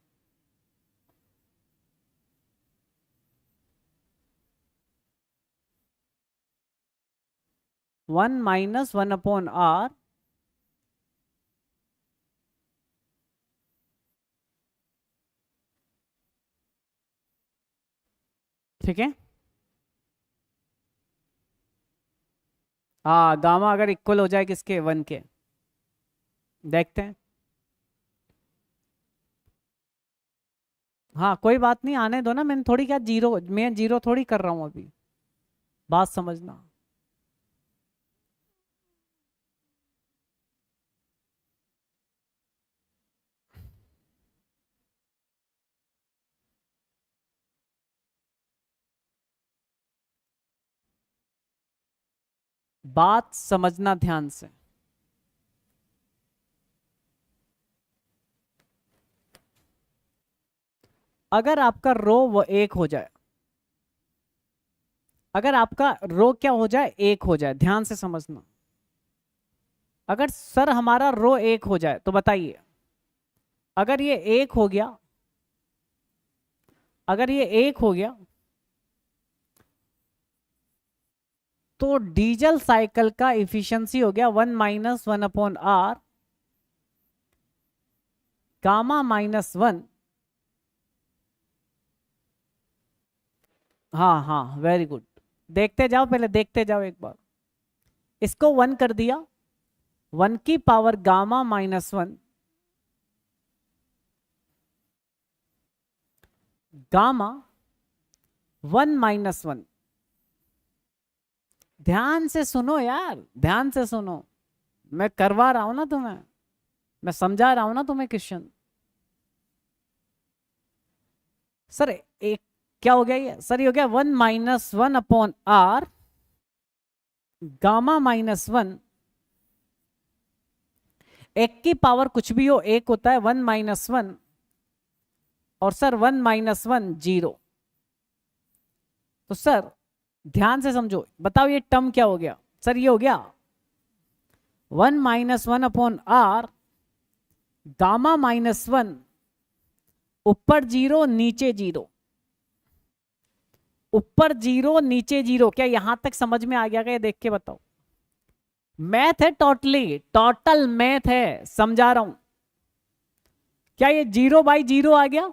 (1 - 1/r) ठीक है। हाँ, गामा अगर इक्वल हो जाए किसके? 1 के। देखते हैं। हाँ कोई बात नहीं, आने दो ना, मैंने थोड़ी क्या जीरो, मैं जीरो थोड़ी कर रहा हूँ अभी, बात समझना। बात समझना ध्यान से। अगर आपका रो वो 1 हो जाए, अगर आपका रो क्या हो जाए? 1 हो जाए, ध्यान से समझना। अगर सर हमारा रो 1 हो जाए तो बताइए, अगर ये 1 हो गया, अगर ये 1 हो गया तो डीजल साइकिल का इफिशिएंसी हो गया 1 - 1/r गामा -1। हाँ हाँ वेरी गुड। देखते जाओ, पहले देखते जाओ एक बार। इसको 1 कर दिया, 1 की पावर गामा -1, गामा 1 -1। ध्यान से सुनो यार, ध्यान से सुनो, मैं करवा रहा हूं ना तुम्हें, मैं समझा रहा हूं ना तुम्हें क्वेश्चन। सर एक क्या हो गया ये, सर ये हो गया 1 -1 अपॉन आर गामा -1। एक की पावर कुछ भी हो, एक होता है 1 -1, और सर 1 -1 0। तो सर ध्यान से समझो, बताओ ये टर्म क्या हो गया। सर ये हो गया 1 -1 अपॉन आर गामा -1, ऊपर 0 नीचे 0, ऊपर 0 नीचे 0। क्या यहां तक समझ में आ गया? क्या देख के बताओ। मैथ है, टोटली टोटल मैथ है, समझा रहा हूं। क्या ये 0/0 आ गया?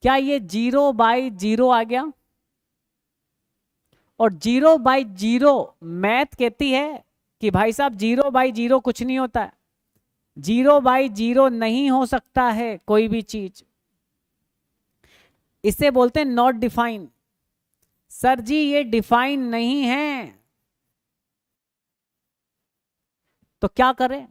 क्या ये 0/0 आ गया? और 0/0 मैथ कहती है कि भाई साहब 0/0 कुछ नहीं होता है, 0/0 नहीं हो सकता है कोई भी चीज, इसे बोलते हैं नॉट डिफाइन। सर जी ये डिफाइन नहीं है, तो क्या करें?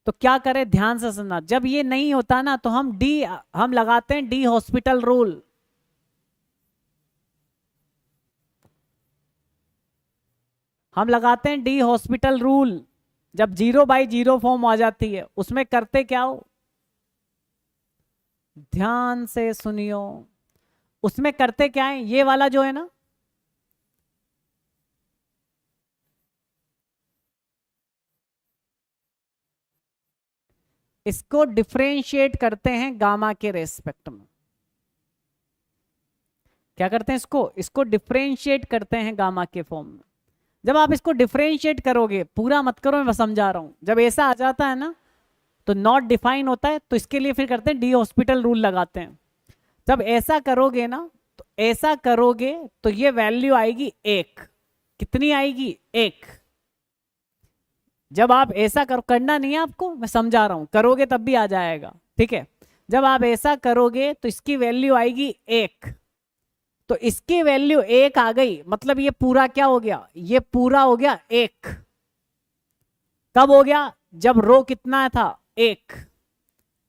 तो क्या करें, ध्यान से सुनना। जब ये नहीं होता ना तो हम लगाते हैं डी हॉस्पिटल रूल। हम लगाते हैं डी हॉस्पिटल रूल। जब 0/0 फॉर्म आ जाती है, उसमें करते क्या हो, ध्यान से सुनियो। उसमें करते क्या है, ये वाला जो है ना, इसको डिफरेंशिएट करते हैं गामा के रेस्पेक्ट में। क्या करते हैं इसको डिफरेंशिएट करते हैं गामा के फॉर्म में। जब आप इसको डिफरेंशिएट करोगे, पूरा मत करो, मैं समझा रहा हूं, जब ऐसा आ जाता है ना तो नॉट डिफाइन होता है, तो इसके लिए फिर करते हैं डी हॉस्पिटल रूल लगाते हैं। जब ऐसा करोगे ना, तो ऐसा करोगे तो ये वैल्यू आएगी 1। कितनी आएगी? 1। जब आप ऐसा करना नहीं है आपको, मैं समझा रहा हूं, करोगे तब भी आ जाएगा, ठीक है। जब आप ऐसा करोगे तो इसकी वैल्यू आएगी 1। तो इसकी वैल्यू 1 आ गई, मतलब ये पूरा क्या हो गया, ये पूरा हो गया 1। कब हो गया? जब रो कितना था? 1।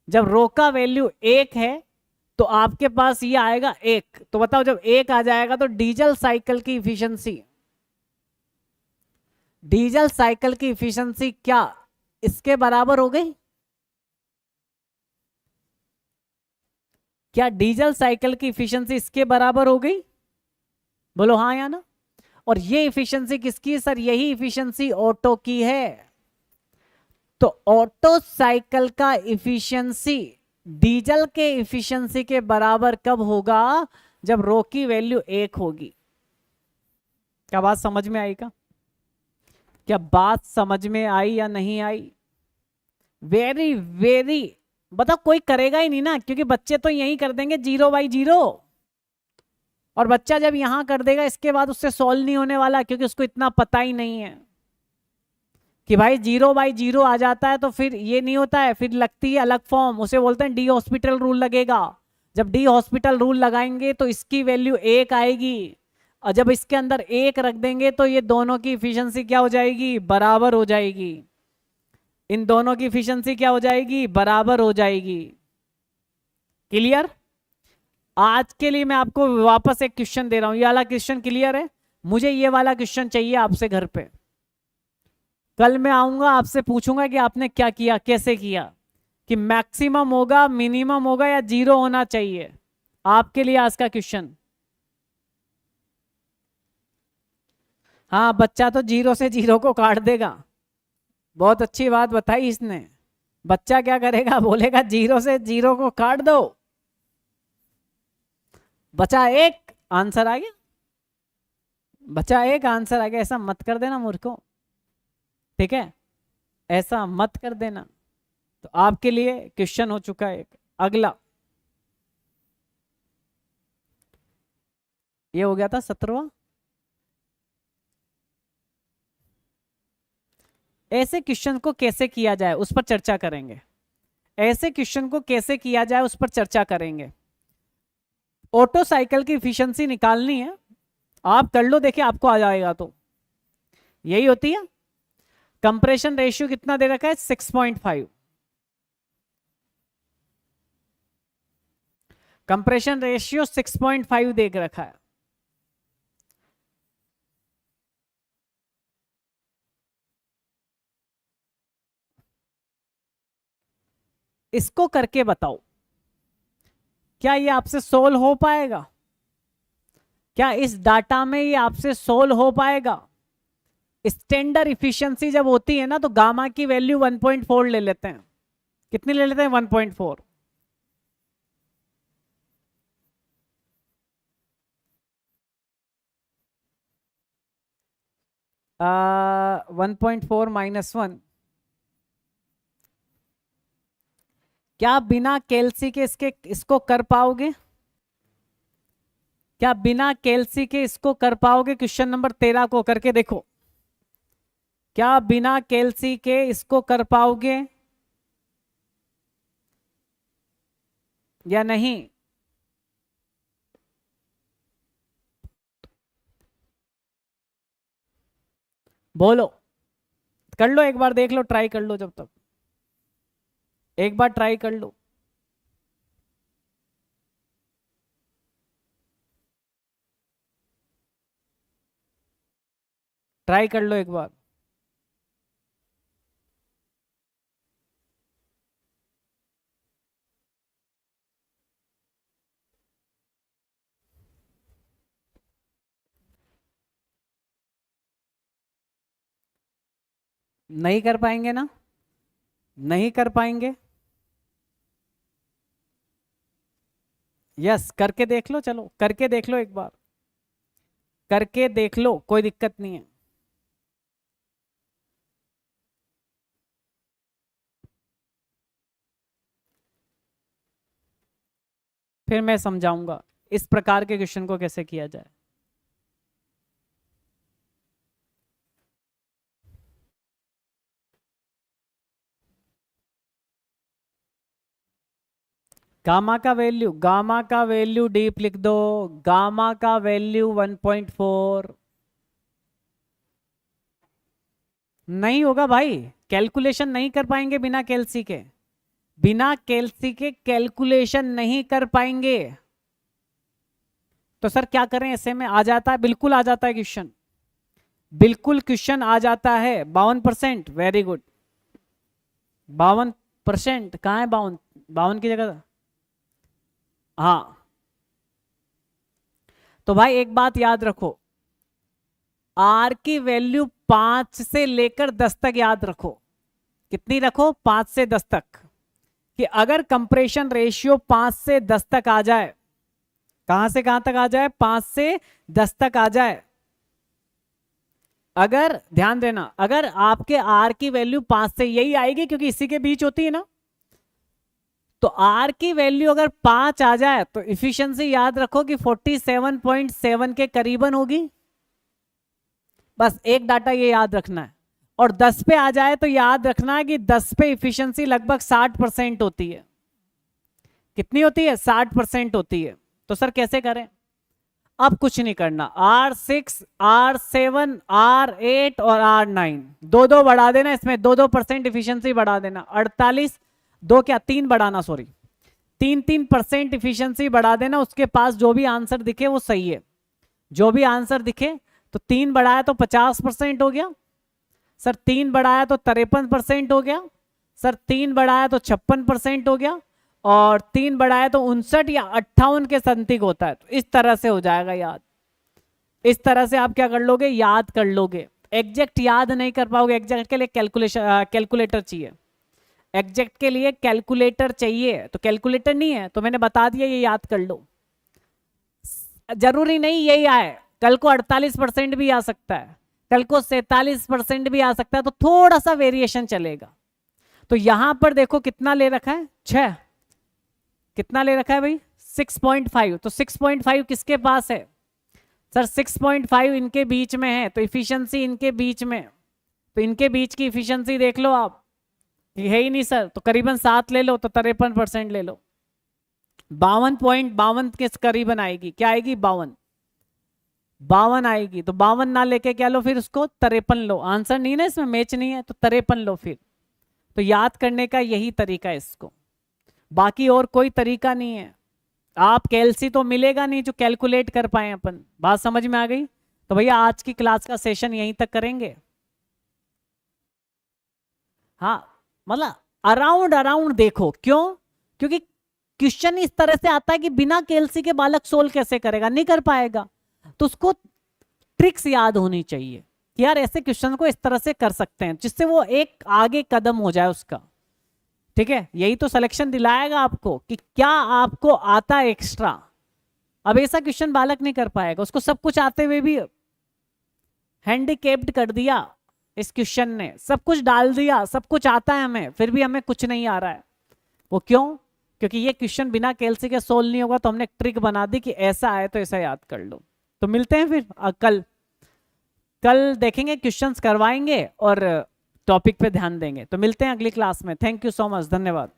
जब रो का वैल्यू 1 है तो आपके पास ये आएगा 1। तो बताओ जब 1 आ जाएगा तो डीजल साइकिल की इफिशियंसी, डीजल साइकिल की इफिशियंसी क्या इसके बराबर हो गई? क्या डीजल साइकिल की इफिशियंसी इसके बराबर हो गई? बोलो हाँ या ना। और ये इफिशियंसी किसकी है सर? यही इफिशियंसी ऑटो की है। तो ऑटो साइकिल का इफिशियंसी डीजल के इफिशियंसी के बराबर कब होगा? जब रो की वैल्यू 1 होगी। क्या बात समझ में आई? क्या बात समझ में आई या नहीं आई? वेरी वेरी, बताओ कोई करेगा ही नहीं ना, क्योंकि बच्चे तो यही कर देंगे 0/0। और बच्चा जब यहां कर देगा, इसके बाद उससे सॉल्व नहीं होने वाला, क्योंकि उसको इतना पता ही नहीं है कि भाई 0/0 आ जाता है तो फिर ये नहीं होता है, फिर लगती है अलग फॉर्म, उसे बोलते हैं डी हॉस्पिटल रूल लगेगा। जब डी हॉस्पिटल रूल लगाएंगे तो इसकी वैल्यू 1 आएगी, और जब इसके अंदर 1 रख देंगे तो ये दोनों की इफिशियंसी क्या हो जाएगी? बराबर हो जाएगी। इन दोनों की इफिशियंसी क्या हो जाएगी? बराबर हो जाएगी। क्लियर? आज के लिए मैं आपको वापस एक क्वेश्चन दे रहा हूं, ये वाला क्वेश्चन क्लियर है? मुझे ये वाला क्वेश्चन चाहिए आपसे घर पे। कल मैं आऊंगा, आपसे पूछूंगा कि आपने क्या किया, कैसे किया, कि मैक्सिमम होगा, मिनिमम होगा, या 0 होना चाहिए। आपके लिए आज का क्वेश्चन। हाँ, बच्चा तो 0 से 0 को काट देगा। बहुत अच्छी बात बताई इसने। बच्चा क्या करेगा? बोलेगा 0 से 0 को काट दो। बचा एक, आंसर आ गया। बचा एक, आंसर आ गया। ऐसा मत कर देना मूर्खों, ठीक है? ऐसा मत कर देना। तो आपके लिए क्वेश्चन हो चुका है एक। अगला, ये हो गया था 17वां। ऐसे क्वेश्चन को कैसे किया जाए उस पर चर्चा करेंगे। ऐसे क्वेश्चन को कैसे किया जाए उस पर चर्चा करेंगे। ऑटो साइकिल की इफिशिएंसी निकालनी है, आप कर लो, देखिए आपको आ जाएगा। तो यही होती है। कंप्रेशन रेशियो कितना दे रखा है? 6.5। कंप्रेशन रेशियो 6.5 दे रखा है। इसको करके बताओ, क्या ये आपसे सोल्व हो पाएगा? क्या इस डाटा में ये आपसे सोल्व हो पाएगा? स्टैंडर्ड इफिशिएंसी जब होती है ना तो गामा की वैल्यू 1.4 ले लेते हैं। कितनी ले लेते हैं? 1.4। 1.4 -1। क्या बिना कैलसी के इसको कर पाओगे? क्या बिना कैलसी के इसको कर पाओगे? क्वेश्चन नंबर 13 को करके देखो। क्या बिना कैलसी के इसको कर पाओगे या नहीं? बोलो। कर लो एक बार, देख लो, ट्राई कर लो, जब तक एक बार ट्राई कर लो। ट्राई कर लो एक बार। नहीं कर पाएंगे ना? नहीं कर पाएंगे? यस, करके देख लो। चलो करके देख लो एक बार, करके देख लो, कोई दिक्कत नहीं है। फिर मैं समझाऊंगा इस प्रकार के क्वेश्चन को कैसे किया जाए। गामा का वैल्यू डीप लिख दो। गामा का वैल्यू 1.4। नहीं होगा भाई, कैलकुलेशन नहीं कर पाएंगे बिना कैलसी के। बिना कैलसी के कैलकुलेशन नहीं कर पाएंगे। तो सर क्या करें? ऐसे में आ जाता है, बिल्कुल आ जाता है क्वेश्चन, बिल्कुल क्वेश्चन आ जाता है। 52%, वेरी गुड। 52% कहाँ है? 52, 52 की जगह। हाँ, तो भाई एक बात याद रखो, आर की वैल्यू 5 से लेकर 10 तक याद रखो। कितनी रखो? 5 से 10 तक। कि अगर कंप्रेशन रेशियो 5 से 10 तक आ जाए, कहां से कहां तक आ जाए? 5 से 10 तक आ जाए। अगर ध्यान देना, अगर आपके आर की वैल्यू 5 से, यही आएगी क्योंकि इसी के बीच होती है ना, तो आर की वैल्यू अगर 5 आ जाए तो इफिशिएंसी याद रखो कि 47.7 के करीबन होगी। बस एक डाटा ये याद रखना है। और 10 पे आ जाए तो याद रखना है कि 10 पे इफिशिएंसी लगभग 60% होती है। कितनी होती है? 60% होती है। तो सर कैसे करें? अब कुछ नहीं करना, R6, R7, R8 और R9 दो दो बढ़ा देना, इसमें 2-2% इफिशिएंसी बढ़ा देना। 48, दो क्या, 3 बढ़ाना, सॉरी, 3-3% इफिशिएंसी बढ़ा देना। उसके पास जो भी आंसर दिखे वो सही है। जो भी आंसर दिखे, तो 3 बढ़ाया तो 50% हो गया सर, 3 बढ़ाया तो 53% हो गया सर, 3 बढ़ाया तो 56% हो गया, और 3 बढ़ाया तो 59 या 58 के समथिंग होता है। तो इस तरह से हो जाएगा याद। इस तरह से आप क्या कर लोगे? याद कर लोगे। एग्जैक्ट याद नहीं कर पाओगे, एग्जैक्ट के लिए कैलकुलेटर चाहिए। एग्जैक्ट के लिए कैलकुलेटर चाहिए, तो कैलकुलेटर नहीं है तो मैंने बता दिया, ये याद कर लो। जरूरी नहीं यही आए, कल को 48% भी आ सकता है, कल को 47% भी आ सकता है, तो थोड़ा सा वेरिएशन चलेगा। तो यहां पर देखो कितना ले रखा है? 6। कितना ले रखा है भाई? 6.5। तो 6.5 किसके पास है? सर 6.5 इनके बीच में है, तो इफिशियंसी इनके बीच में, तो इनके बीच की इफिशियंसी देख लो आप, ये है ही नहीं सर, तो करीबन 7 ले लो तो 53% ले लो। 52.52 के करीबन आएगी, क्या आएगी 52 आएगी, तो 52 ना लेके क्या लो फिर उसको 53 लो, आंसर नहीं ना इसमें, मैच नहीं है तो 53 लो फिर। तो याद करने का यही तरीका है इसको, बाकी और कोई तरीका नहीं है। आप कैलसी तो मिलेगा नहीं जो कैलकुलेट कर पाए अपन, बात समझ में आ गई। तो भैया आज की क्लास का सेशन यहीं तक करेंगे। हाँ मतलब अराउंड अराउंड देखो, क्यों, क्योंकि क्वेश्चन इस तरह से आता है कि बिना कैलसी के बालक सोल्व कैसे करेगा, नहीं कर पाएगा, तो उसको ट्रिक्स याद होनी चाहिए कि यार ऐसे क्वेश्चन को इस तरह से कर सकते हैं, जिससे वो एक आगे कदम हो जाए उसका। ठीक है, यही तो सिलेक्शन दिलाएगा आपको कि क्या आपको आता है एक्स्ट्रा। अब ऐसा क्वेश्चन बालक नहीं कर पाएगा, उसको सब कुछ आते हुए भी हैंडीकेप्ड कर दिया इस क्वेश्चन ने, सब कुछ डाल दिया, सब कुछ आता है हमें, फिर भी हमें कुछ नहीं आ रहा है। वो क्यों, क्योंकि ये क्वेश्चन बिना कैलसी के सोल्व नहीं होगा, तो हमने एक ट्रिक बना दी कि ऐसा आए तो ऐसा याद कर लो। तो मिलते हैं फिर कल देखेंगे, क्वेश्चंस करवाएंगे और टॉपिक पे ध्यान देंगे। तो मिलते हैं अगली क्लास में। थैंक यू सो मच, धन्यवाद।